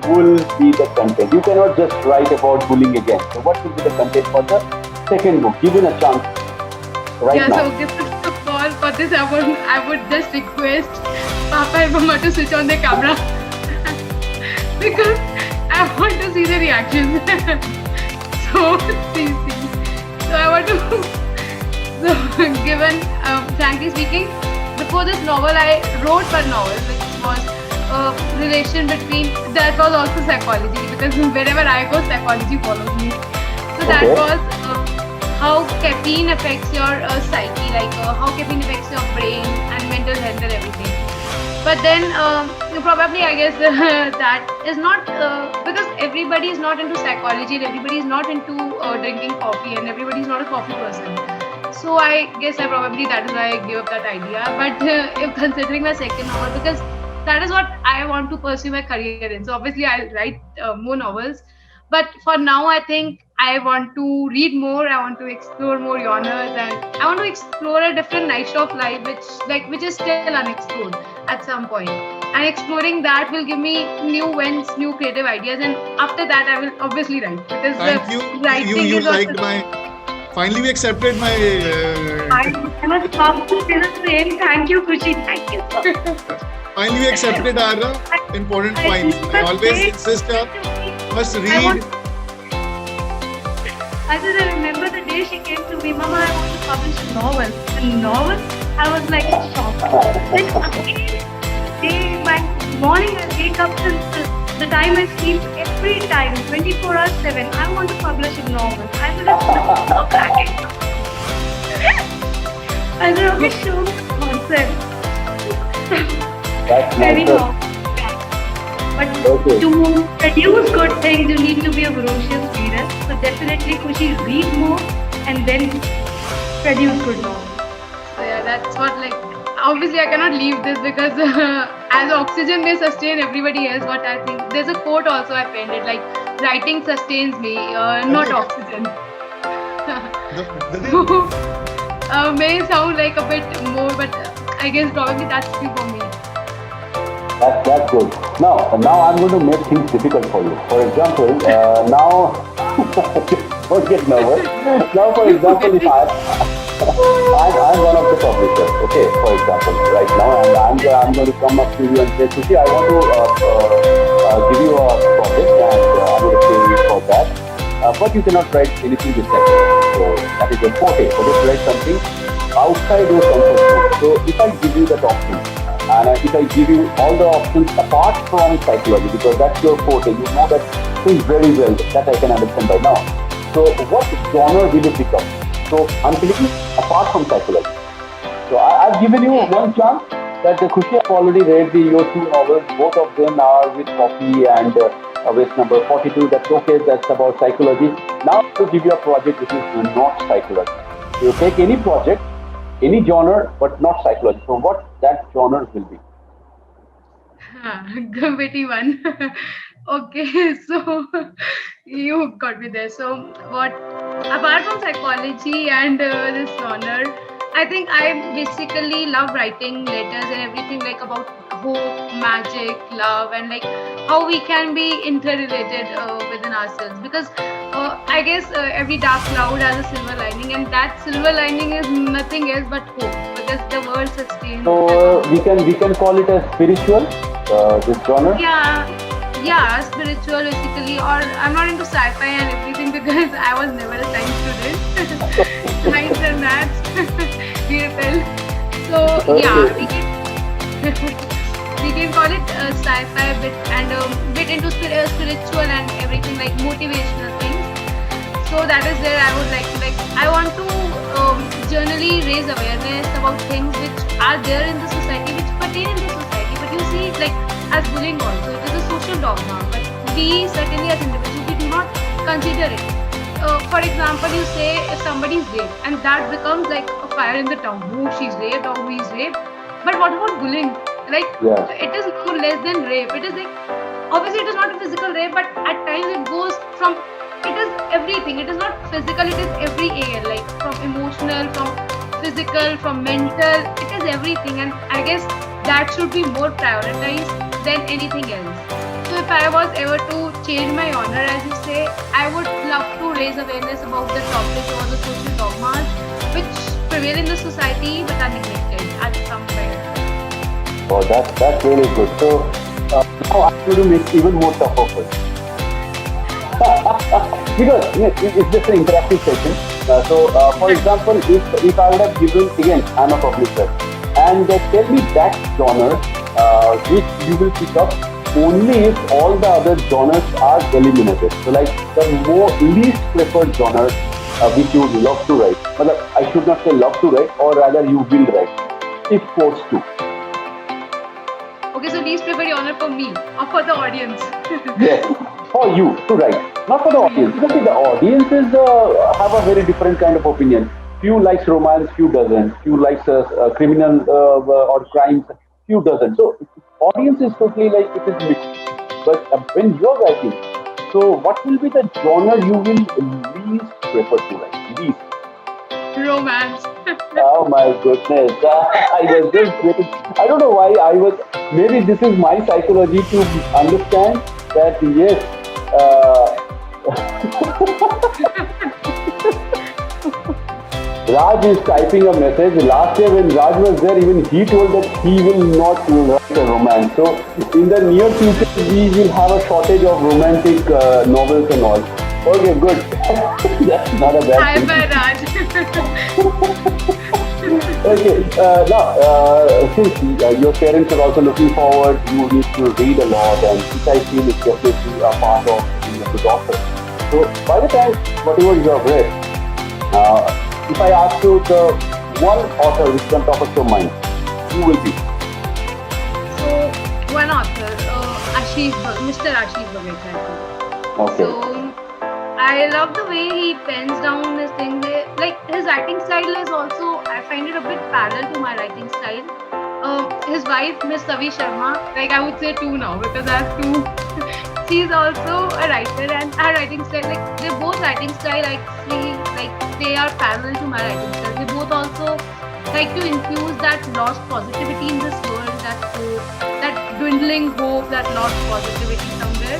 will be the content? You cannot just write about bullying again. So what will be the content for the second book? Given a chance right Yeah, now. so okay, first of all, for this, I would just request Papa and Mama to switch on their camera because I want to see the reactions. So, see. So I want to. So, given frankly speaking, before this novel, I wrote one novel which was a relation between. That was also psychology because wherever I go, psychology follows me. So that Okay. was. How caffeine affects your psyche, like how caffeine affects your brain and mental health and everything. But then probably I guess that is not because everybody is not into psychology and everybody is not into drinking coffee and everybody is not a coffee person. So I guess that is why I gave up that idea. But if considering my second novel, because that is what I want to pursue my career in. So obviously I'll write more novels. But for now, I think I want to read more. I want to explore more genres, and I want to explore a different niche of life, which is still unexplored at some point. And exploring that will give me new wins, new creative ideas, and after that, I will obviously write because Thank you. writing You is also. liked my. Finally, we accepted my. I was about to say the same. Thank you, Khushi. Thank you. Finally, we accepted our important points. I always insist must read. I remember the day she came to me, Mama, I want to publish a novel. A novel? I was like shocked. Then again, my morning I wake up till the time I sleep every time, 24 hours 7. I want to publish a novel. I said, no, cracking. I said, okay, show me the concept. That's Very nice. long. But Okay. to produce good things, you need to be a ferocious reader. So definitely, Khushi, read more and then produce good novels. So yeah, that's what like. Obviously, I cannot leave this because as oxygen may sustain everybody else. What I think there's a quote also I penned it like writing sustains me, not Okay. oxygen. The May sound like a bit more, but I guess probably that's true for me. That's good. Now I'm going to make things difficult for you. For example, now don't get nervous. Now, for example, if I'm one of the publishers, okay, for example, right now, and I'm going to come up to you and say, Khushi, I want to give you a project and I'm going to pay you for that. But you cannot write anything with that. So that is your forte. So just write something outside your comfort zone. So if I give you that option, and if I give you all the options apart from psychology, because that's your forte, you know that thing very well, that I can understand by now. So what genre will you pick up? So I'm thinking apart from psychology. So I've given you one chance that the Khushi have already read your two novels. Both of them are with coffee and with number 42. That's okay. That's about psychology. Now to give you a project which is not psychology. You take any project, any genre, but not psychology. So what that genre will be? Witty one. Okay, so you got me there. So what? Apart from psychology and this genre, I think I basically love writing letters and everything like about hope, magic, love, and like how we can be interrelated within ourselves. Because I guess every dark cloud has a silver lining, and that silver lining is nothing else but hope. Because the world sustains. So we can call it as spiritual. This genre. Yeah, spiritual basically, or I'm not into sci-fi and everything because I was never a science student. Science and maths, we repel. So yeah, we can call it sci-fi bit and bit into spiritual and everything like motivational things. So that is where I would like I want to generally raise awareness about things which are there in the society, which pertain in the society. But you see, like as bullying also, it is a social dogma. But we certainly as individuals, we do not consider it. For example, you say if somebody is raped, and that becomes like a fire in the town. Who she's raped or who is raped. But what about bullying? Like it is no less than rape. It is like obviously it is not a physical rape, but at times it goes from. It is everything. It is not physical. It is every area, like from emotional, from physical, from mental. It is everything, and I guess that should be more prioritized than anything else. So if I was ever to change my honor, as you say, I would love to raise awareness about the topic or the social dogmas which prevail in the society but are neglected at somewhere. Oh, that's really good. So now I'm going to make even more tougher for you. Because it's just an interactive session. For example, if I would have given, again, I'm a publisher, and tell me that genre which you will pick up only if all the other genres are eliminated. So like the least preferred genre which you would love to write. But I should not say love to write, or rather you will write, if forced to. Okay, so least preferred honor for me or for the audience? Yes, for you to write, not for the audience. Because the audiences have a very different kind of opinion. Few likes romance, few doesn't. Few likes criminal or crimes, few doesn't. So audience is totally like it is mixed. But when you are writing, so what will be the genre you will least prefer to write? Least. Romance. Oh my goodness. I was just waiting. I don't know why I was. Maybe this is my psychology to understand that yes. Raj is typing a message. Last year when Raj was there, even he told that he will not write a romance. So in the near future, we will have a shortage of romantic novels and all. Okay, good. That's not a bad thing. Bye, Raj. Okay, now since your parents are also looking forward, you need to read a lot, and which I feel is definitely a part of being a good author. So by the time whatever you have read, if I ask you the one author which on top of your mind, who will be? So one author, Mr. Ashish Bhagat. Okay. So I love the way he pens down his thing. Like his writing style is also, I find it a bit parallel to my writing style. His wife, Miss Savi Sharma, like I would say two now because I have two. She's also a writer, and her writing style, like they're both writing style, like they are parallel to my writing style. They both also like to infuse that lost positivity in this world, that hope, that dwindling hope, that lost positivity somewhere.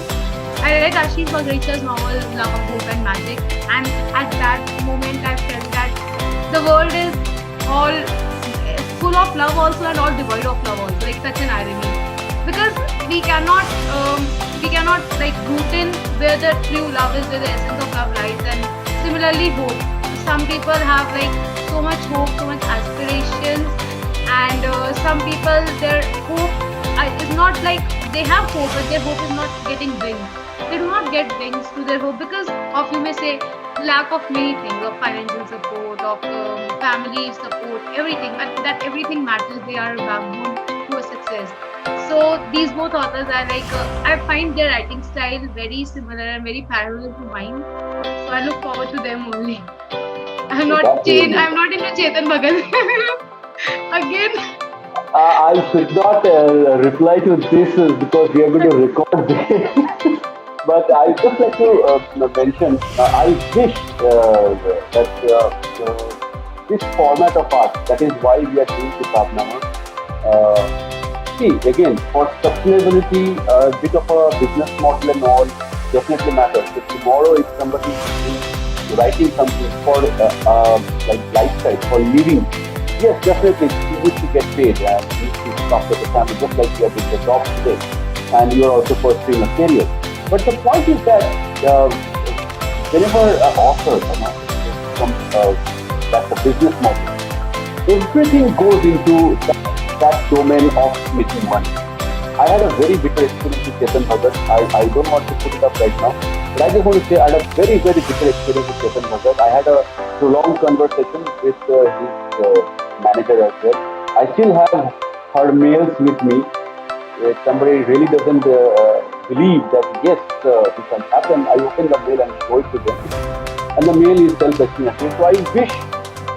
I read Ashish Bhagat's novel Love, Hope and Magic, and at that moment I felt that the world is all full of love also and all devoid of love also, like such an irony. Because we cannot like root in where the true love is, where the essence of love lies, and similarly hope. Some people have like so much hope, so much aspirations, and some people their hope is not like they have hope, but their hope is not getting wings. They do not get wings to their hope because of, you may say, lack of many things, of financial support, of family support, everything. But that everything matters. They are a backbone to a success. So these both authors are like, I find their writing style very similar and very parallel to mine. So I look forward to them only. I'm not into Chetan Bhagat. Again. I should not reply to this because we are going to record this. But I just like to mention, I wish that this format of art, that is why we are doing Kitabnama. See, again, for sustainability, a bit of a business model and all definitely matters. So tomorrow, if somebody is writing something for like lifestyle, for living, yes, definitely you need to get paid and you need to look after the family, just like you are doing the job today, and you are also pursuing a career. But the point is that whenever an author becomes that's a business model, everything goes into that domain of making money. I had a very bitter experience with Chetan Bhagat. I don't want to put it up right now, but I just want to say I had a very, very bitter experience with Chetan Bhagat. I had a prolonged conversation with his manager as well. I still have her mails with me. If somebody really doesn't believe that yes, this can happen, I open the mail and show it to them. And the mail is self-explanatory. So I wish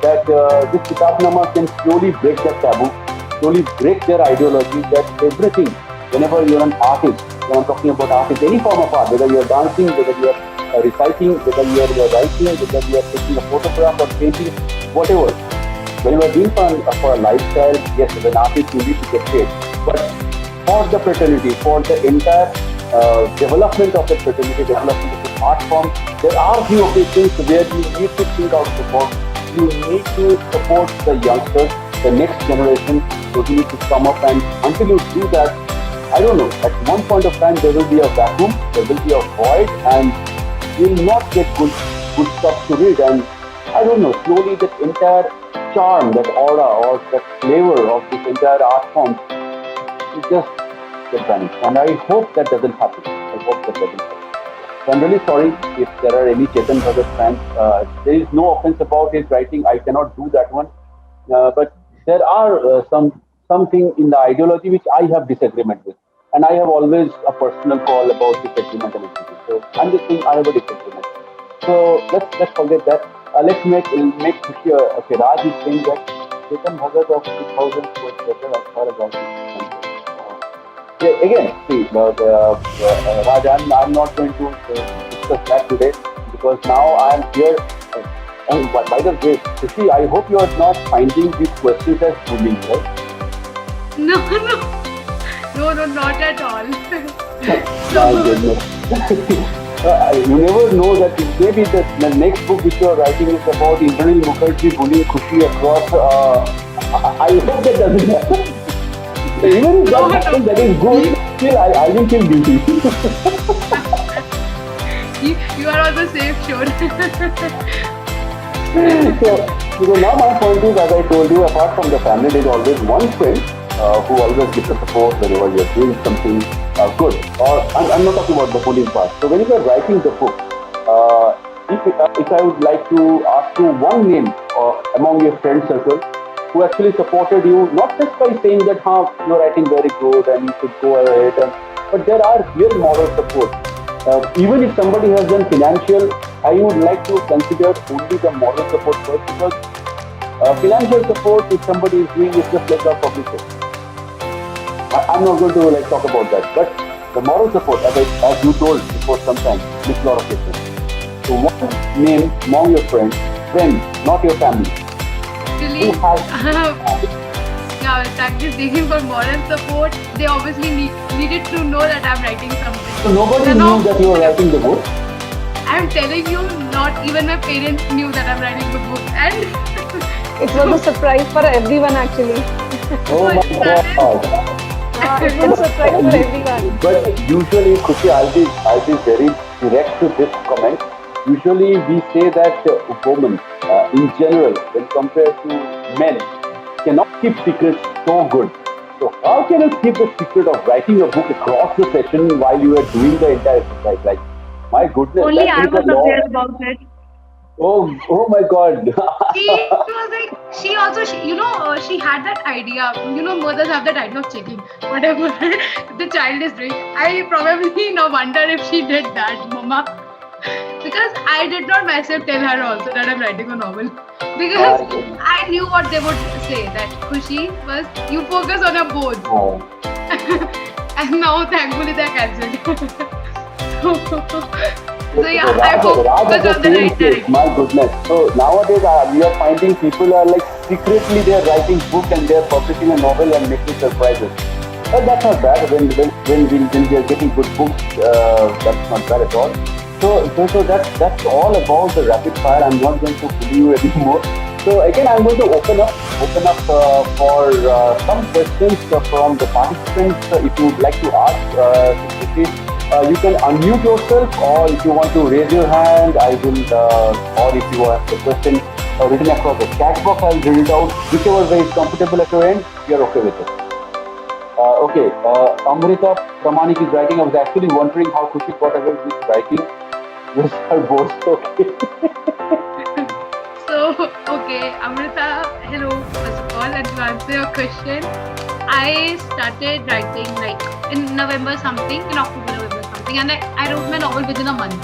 that this Kitabnama can slowly break that taboo, slowly break their ideology that everything, whenever you're an artist, when I'm talking about artist, any form of art, whether you're dancing, whether you're reciting, whether you're writing, whether you're taking a photograph or painting, whatever. When you're doing for a lifestyle, yes, as an artist, you need to get paid. But for the fraternity, for the entire development of the fraternity, development of the art form. There are few occasions where you need to think out the box. You need to support the youngsters, the next generation. So you need to come up, and until you do that, I don't know, at one point of time there will be a vacuum, there will be a void, and you will not get good stuff to read. And I don't know, slowly that entire charm, that aura or that flavor of this entire art form will just get vanished. And I hope that doesn't happen. I hope that doesn't happen. So I'm really sorry if there are any Chetan Bhagat fans. There is no offense about his writing. I cannot do that one. But there are something in the ideology which I have disagreement with. And I have always a personal call about disagreement and everything. So I'm just saying I have a disagreement. So let's forget that. Let's make Khushi. Okay, Raj is saying that Chetan Bhagat of 2000 was better as far as I am concerned. Yeah, again, see, Raj, I'm not going to discuss that today because now I am here. And by the way, Khushi, I hope you are not finding these questions as bullying, right? No, not at all. My goodness. You never know that maybe the next book which you are writing is about Indranil Mukherjee bullying Khushi across. I hope that doesn't happen. Even if that happens, that is good. Still, I will feel guilty. You are on the safe shore. So now my point is, as I told you, apart from the family, there is always one friend who always gives the support whenever you are doing something good. Or I'm not talking about the bullying part. So when you are writing the book, if I would like to ask you one name among your friend circle who actually supported you, not just by saying that you're writing very good and you should go ahead, but there are real moral support. Even if somebody has done financial, I would like to consider only the moral support first, because financial support, if somebody is doing, is just like a publisher. I'm not going to talk about that, but the moral support, as you told before some time, Miss Laura Kitchen. So one name among your friends, not your family. Actually, yeah, practicing for moral support, they obviously needed to know that I'm writing something. So nobody knew that you were writing the book? I'm telling you, not even my parents knew that I'm writing the book. And it was a surprise for everyone actually. Oh my God. It was a surprise for everyone. But usually, Khushi, I'll be very direct to this comment. Usually we say that women, in general, when compared to men, cannot keep secrets so good. So how can you keep the secret of writing a book across the session while you are doing the entire exercise? Like, my goodness. Only I was aware about it. Oh my God. She was like, she had that idea. Mothers have that idea of checking whatever the child is doing. I probably now wonder if she did that, Mama. Because I did not myself tell her also that I'm writing a novel. Because I knew what they would say, that Khushi was, you focus on your boards. Oh. And now thankfully they're cancelled. So yeah, I focus on the right direction. My goodness. So nowadays we are finding people are like secretly they are writing book and they are publishing a novel and making surprises. But that's not bad. When we are getting good books, that's not bad at all. So that's all about the rapid fire. I'm not going to bully you anymore. So again, I'm going to open up for some questions from the participants. If you would like to ask, you can unmute yourself, or if you want to raise your hand, I will, or if you have the question written across the chat box, I'll read it out. Whichever way is comfortable at your end, you're okay with it. Okay, Amrita Pramanik is writing. I was actually wondering how Khushi got away with writing. Yes, her both. Okay. So, okay, Amrita, hello, first of all, and to answer your question, I started writing like in November something, in October, something, and I wrote my novel within a month.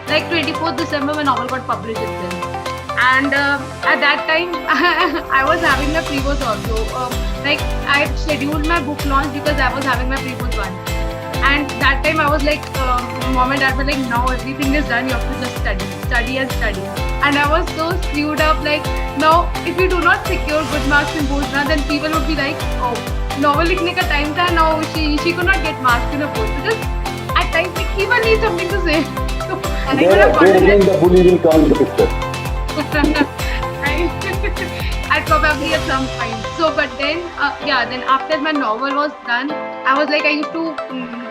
Like 24th December, my novel got published itself. And at that time, I was having my pre-boards also. Like I scheduled my book launch because I was having my pre-boards one. And that time I was like, mom and dad were like, now everything is done, you have to just study and study. And I was so screwed up, like, now if you do not secure good marks in boards now, then people would be like, oh, novel लिखने का time था. Now she could not get marks in a board because at times like even need something to say. So and I could have There gotten again it. the bully will come into picture. I probably at some point. So, but then, then after my novel was done, I was like, I used to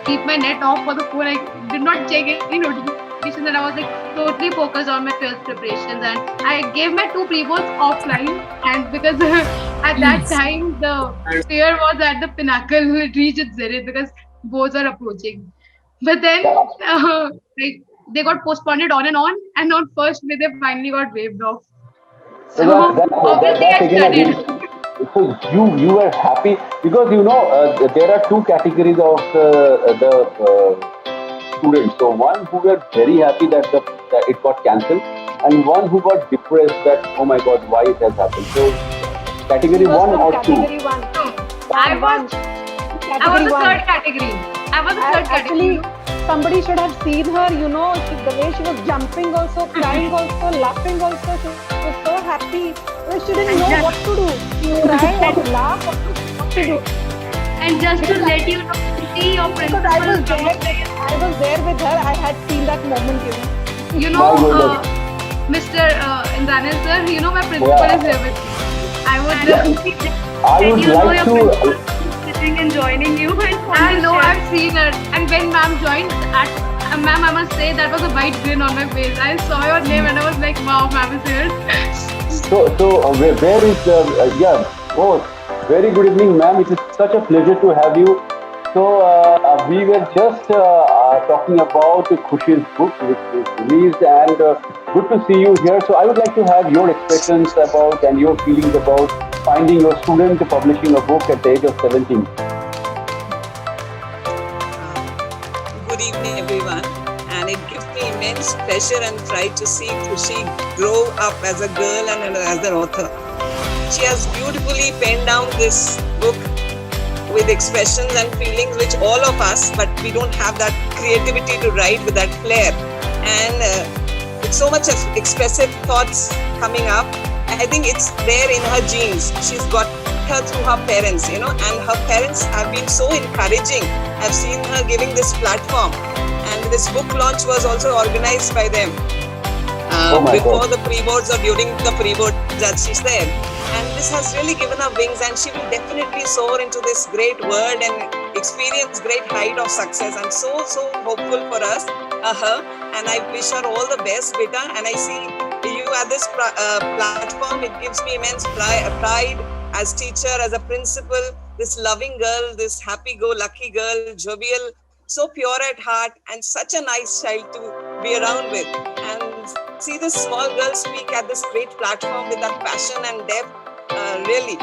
keep my net off for the phone. I did not check any notifications, and I was like totally focused on my 12th preparations. And I gave my 2 pre-boards offline, and because at that time the fear was at the pinnacle, it reached its zenith because boards are approaching. But then, like they got postponed and on first day they finally got waived off. So So obviously that's I again a studied. so you were happy because there are two categories of students. So one who were very happy that it got cancelled, and one who got depressed that oh my god why it has happened. So She category was one from or two. category 1. No, I was Category the 1. third category. I was the third Actually, category. somebody should have seen her, the way she was jumping also, crying also, laughing also. She was so happy. She didn't know what to do. Cry or laugh, what to do. And just to let you know, see your Because principal. I was there with her. I had seen that moment, You My know, goodness. Mr. Indrani sir, my principal Yeah. is here with me. I would I would like to. sitting and joining you. I know, I've seen her. And when ma'am joined, ma'am, I must say that was a white grin on my face. I saw your name and I was like, wow, ma'am is here. Where is oh, very good evening, ma'am. It is such a pleasure to have you. So we were just talking about Khushi's book, which is released, and good to see you here. So I would like to have your expressions about and your feelings about finding your student publishing a book at the age of 17. Good evening, everyone. And it gives me immense pleasure and pride to see Khushi grow up as a girl and as an author. She has beautifully penned down this book with expressions and feelings which all of us, but we don't have that creativity to write with that flair. And with so much of expressive thoughts coming up, I think it's there in her genes. She's got her through her parents, and her parents have been so encouraging. I've seen her giving this platform, and this book launch was also organized by them before the pre-boards or during the pre-boards that she's there. And this has really given her wings, and she will definitely soar into this great world and experience great height of success. I'm so hopeful for us, her, and I wish her all the best, beta. And I see you at this platform. It gives me immense pride as teacher, as a principal. This loving girl, this happy-go-lucky girl, jovial, so pure at heart, and such a nice child to be around with. And see this small girl speak at this great platform with that passion and depth. Really,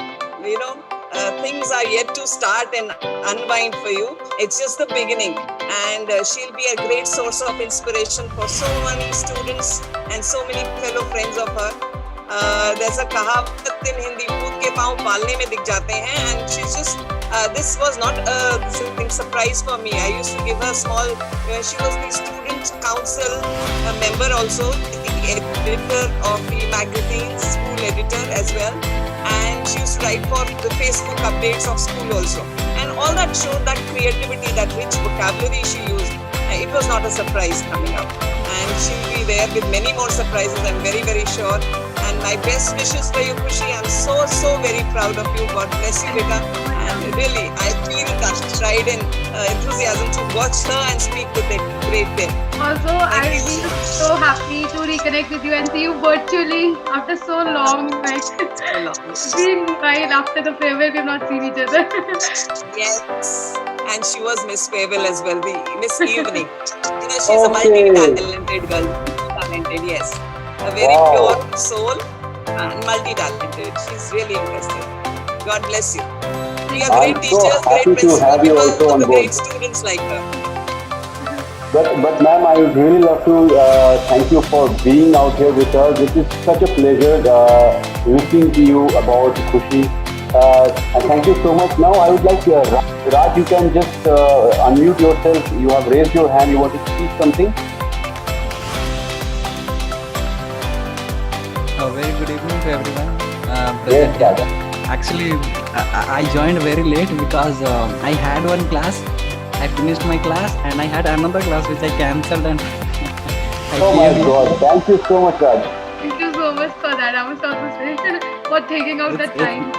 things are yet to start and unwind for you. It's just the beginning, and she'll be a great source of inspiration for so many students and so many fellow friends of her. There's a kahavat in Hindi, "Poot ke paँव पालने में दिख जाते हैं," and she's just. This was not a surprise for me. I used to give her small. She was the student council member also, the editor of the magazine, school editor as well, and she used to write for the Facebook updates of school also. And all that showed that creativity, that rich vocabulary she used. It was not a surprise coming up, and she'll be there with many more surprises. I'm very, very sure. And my best wishes for you, Khushi. I'm so very proud of you. God bless you, beta. And really, I feel that pride and enthusiasm to watch her and speak with a great day. Also, I'll be so happy to reconnect with you and see you virtually after so long. It's been right after the farewell, we've not seen each other. Yes. And she was Miss Farewell as well, the Miss Evening. She's a multi-talented girl. Talented, yes. A very pure soul and multi-talented. She's really impressive. God bless you. We are great teachers, great principals, because of great students like her. But ma'am, I would really love to thank you for being out here with us. It is such a pleasure listening to you about Khushi. And thank you so much. Now I would like Raj, you can just unmute yourself. You have raised your hand. You want to speak something? A very good evening to everyone. Yes, Raj. Actually, I joined very late because I had one class. I finished my class and I had another class which I cancelled and I Oh my came here. God! Thank you so much, Raj. Thank you so much for that. I was also saying for taking out the It's time.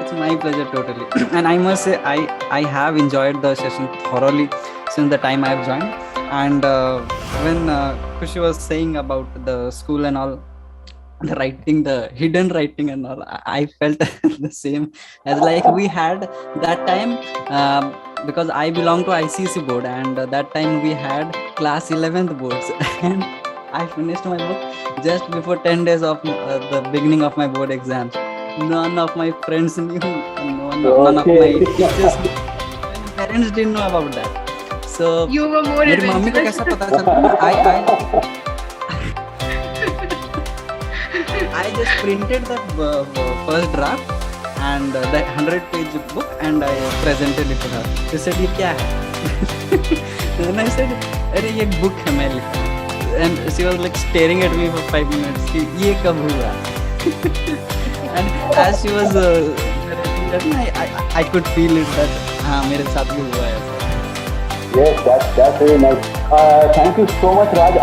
it's my pleasure totally. And I must say I have enjoyed the session thoroughly since the time I have joined. And when Khushi was saying about the school and all, the writing, the hidden writing and all, I felt the same as like we had that time, because I belong to ICC board, and that time we had class 11th boards and I finished my book just before 10 days of the beginning of my board exams. None of my friends knew, none of my Okay. teachers knew, my parents didn't know about that. So You were more मेरी mummy को adventurous. कैसा पता चला? I just printed the first draft and the 100-page book and I presented it to her. She said, "ये क्या है?" Then I said, "अरे ये book है मैं लिखा." And she was like staring at me for 5 minutes. कि ये कब हुआ? And as she was narrating that, I could feel it that हाँ मेरे साथ भी हुआ है ऐसा. Yes, that's very nice. Thank you so much, Raj.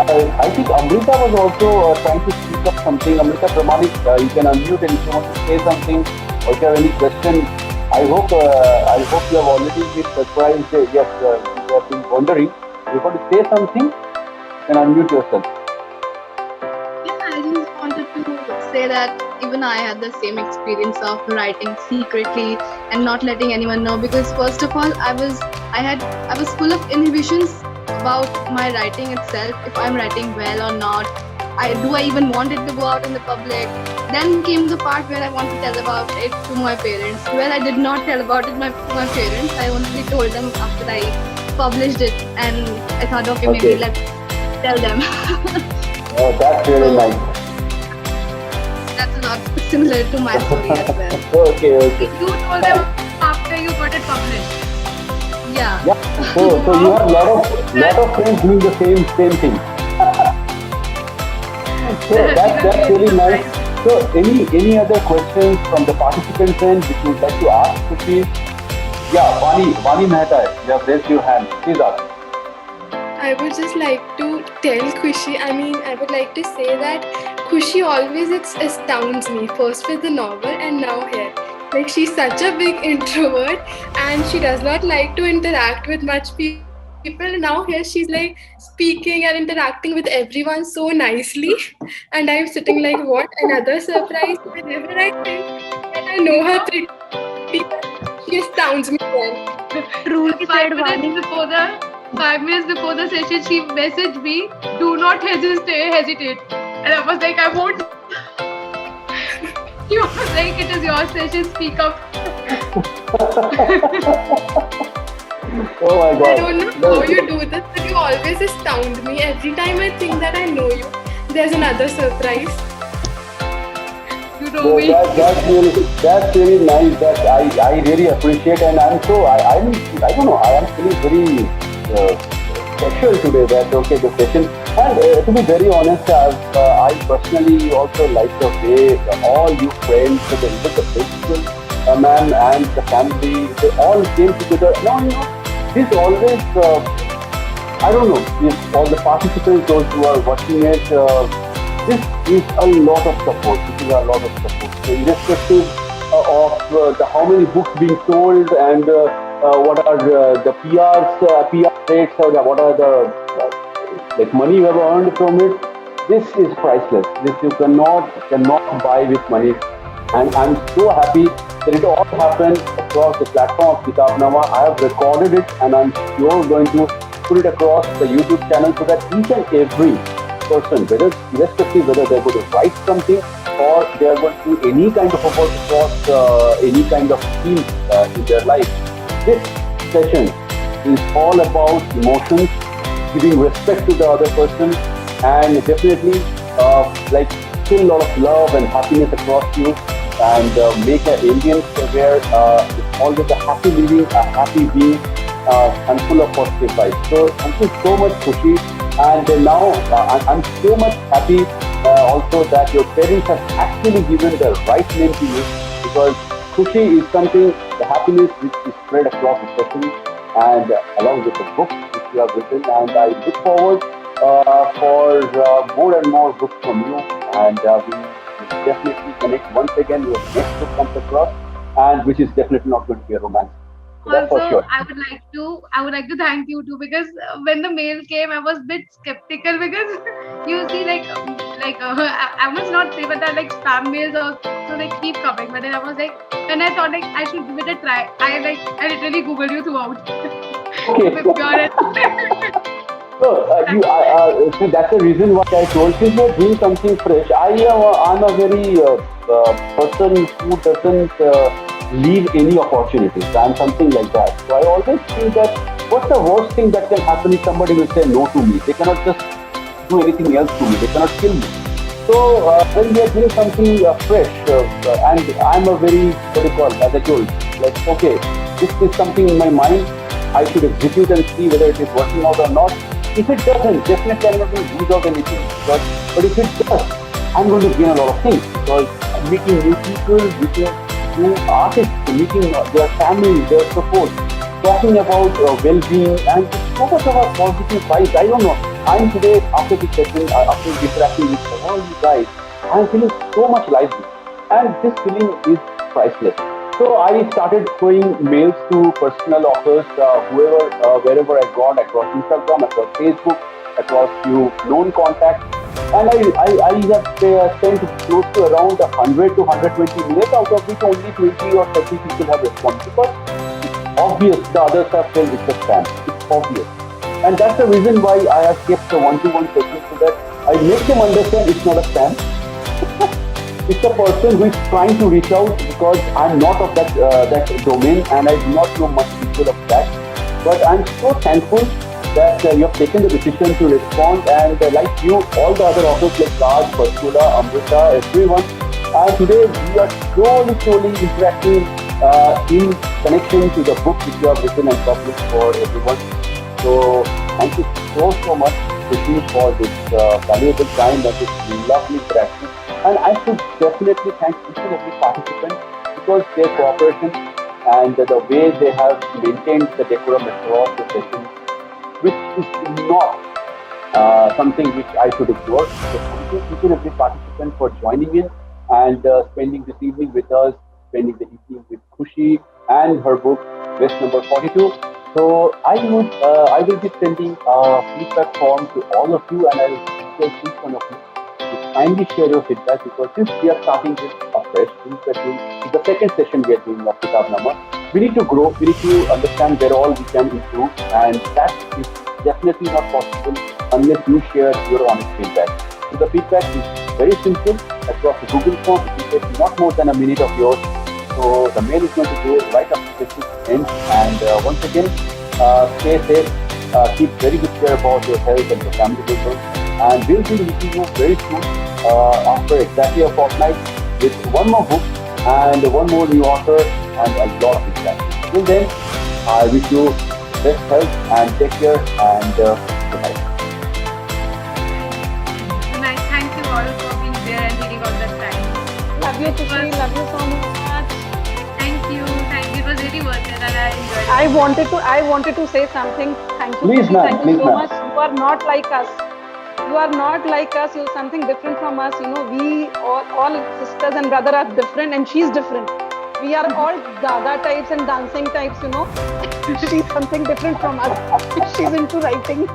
I think Amrita was also trying to speak up something. Amrita Pramanik, you can unmute and if you want to say something or if you have any question. I hope you have already been surprised. Yes, you have been wondering. If you want to say something, then unmute yourself. Yeah, I just wanted to say that even I had the same experience of writing secretly and not letting anyone know, because first of all I was full of inhibitions about my writing itself, if I'm writing well or not. I even want it to go out in the public. Then came the part where I want to tell about it to my parents. Well, I did not tell about it to my parents. I only told them after I published it, and I thought, okay, maybe Okay. let's tell them. Oh, that's really So- nice. That's not similar to my story as well. Okay. You told them after you got it published. Yeah. Yeah. So you have lot of friends doing the same thing. So that's really nice. So any other questions from the participants end which you would like to ask, Khushi? Yeah, Vani Mehta, you have raised your hand. Please ask. I would just like to tell Khushi, I would like to say that Khushi always astounds me, first with the novel and now here. Like, she's such a big introvert and she does not like to interact with much people. And now here she's like speaking and interacting with everyone so nicely. And I'm sitting like, what? Another surprise? Whenever I think that I know her pretty well, she astounds me well. Truly said, Vani. 5 minutes before the session, she messaged me, "Do not hesitate." And I was like, "I won't." She was like, "It is your session, speak up." Oh my God. I don't know how you do this, but you always astound me. Every time I think that I know you, there's another surprise. You know So me. that's really nice. That I really appreciate, and I'm so I don't know. I am feeling very special today. That okay, the session. And to be very honest, I personally also like the way all you friends, the principal man and the family, they all came together. Now this always. I don't know if all the participants, those who are watching it. This is a lot of support. This is a lot of support. So irrespective of how many books being sold and what are the PR rates or what are the like money you have earned from it, this is priceless. This you cannot buy with money. And I'm so happy that it all happened across the platform of Kitabnama. I have recorded it and I'm sure going to put it across the YouTube channel so that each and every person, irrespective whether they're going to write something or they are going to do any kind of a work across any kind of field in their life. This session is all about emotions, giving respect to the other person, and definitely like still a lot of love and happiness across you, and make an ambience where it's always a happy living, a happy being, and full of positive vibes. So thank you so much, Khushi. And now I'm so much happy also that your parents have actually given the right name to you, because Khushi is something, the happiness which is spread across the session and along with the book which you have written. And I look forward for more and more books from you. And we will definitely connect once again when the next book comes across, and which is definitely not going to be a romance. So that's for Also, sure. I would like to thank you too, because when the mail came, I was a bit skeptical, because you see, I must not say, but that like spam mails also they keep coming. But then I was like, when I thought like I should give it a try, I literally googled you throughout. Okay. With your So, see, that's the reason why I told you we are doing something fresh. I'm a very person who doesn't leave any opportunities. I'm something like that. So I always feel that what's the worst thing that can happen if somebody will say no to me? They cannot just do anything else to me. They cannot kill me. So when we are doing something fresh, and I'm a very, what do you call, as I told, like, okay, this is something in my mind. I should execute and see whether it is working out or not. If it doesn't, definitely I'm not going to lose out anything. But if it does, I'm going to gain a lot of things, because I'm meeting new people, meeting new artists, meeting their family, their support, talking about well-being, and so much of a positive vibes. I don't know. I'm today, after this session, after interacting with all you guys, I'm feeling so much lively. And this feeling is priceless. So I started throwing mails to personal authors, wherever I got, across Instagram, across Facebook, across few known contacts. And I have sent close to around 100 to 120 mails, out of which only 20 or 30 people have responded. Because it's obvious the others have felt it's a spam. It's obvious. And that's the reason why I have kept a one-to-one session, so that I make them understand it's not a spam. It's a person who is trying to reach out, because I'm not of that domain, and I do not know much people of that. But I'm so thankful that you have taken the decision to respond, and like you, all the other authors like Raj, Paskula, Amrita, everyone. And today we are slowly interacting in connection to the book which you have written and published for everyone. So thank you so much, Khushi, for this valuable time and this lovely interaction. And I should definitely thank each and every participant, because their cooperation and the way they have maintained the decorum across the session, which is not something which I should ignore. So thank you each and every participant for joining in and spending this evening with us, spending the evening with Khushi and her book, Best Number 42. So I will be sending a feedback form to all of you, and I will request each one of you to kindly share your feedback, because since we are starting this afresh, since it's the second session we are doing of Kitabnama, we need to grow, we need to understand where all we can improve, and that is definitely not possible unless you share your honest feedback. So the feedback is very simple across the Google form. It will take not more than a minute of yours. So the mail is going to go right up to the end. And once again, stay safe, keep very good care about your health and your family members. And we'll be meeting you very soon, after exactly a fortnight, with one more book and one more new author and a lot of interactions. Till then, I wish you best health and take care, and good night. Good night. Thank you all for being there and taking out that time. Love you, Khushi. Love you so much. Thank you. It was really worth it, and I enjoyed it. I wanted to say something. Thank you. Please, Khushi. ma'am. Thank Please, you so ma'am. much. You are not like us. You are not like us. You're something different from us. We all sisters and brother are different, and she's different. We are all gaga types and dancing types. She's something different from us. She's into writing.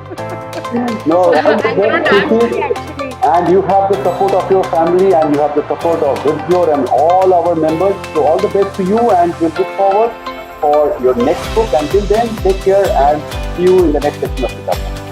No, I all the cannot best, dance. Khushi. Actually. And you have the support of your family, and you have the support of VIBGYOR and all our members. So all the best to you, and we'll look forward for your next book. Until then, take care and see you in the next session of Kitabnama.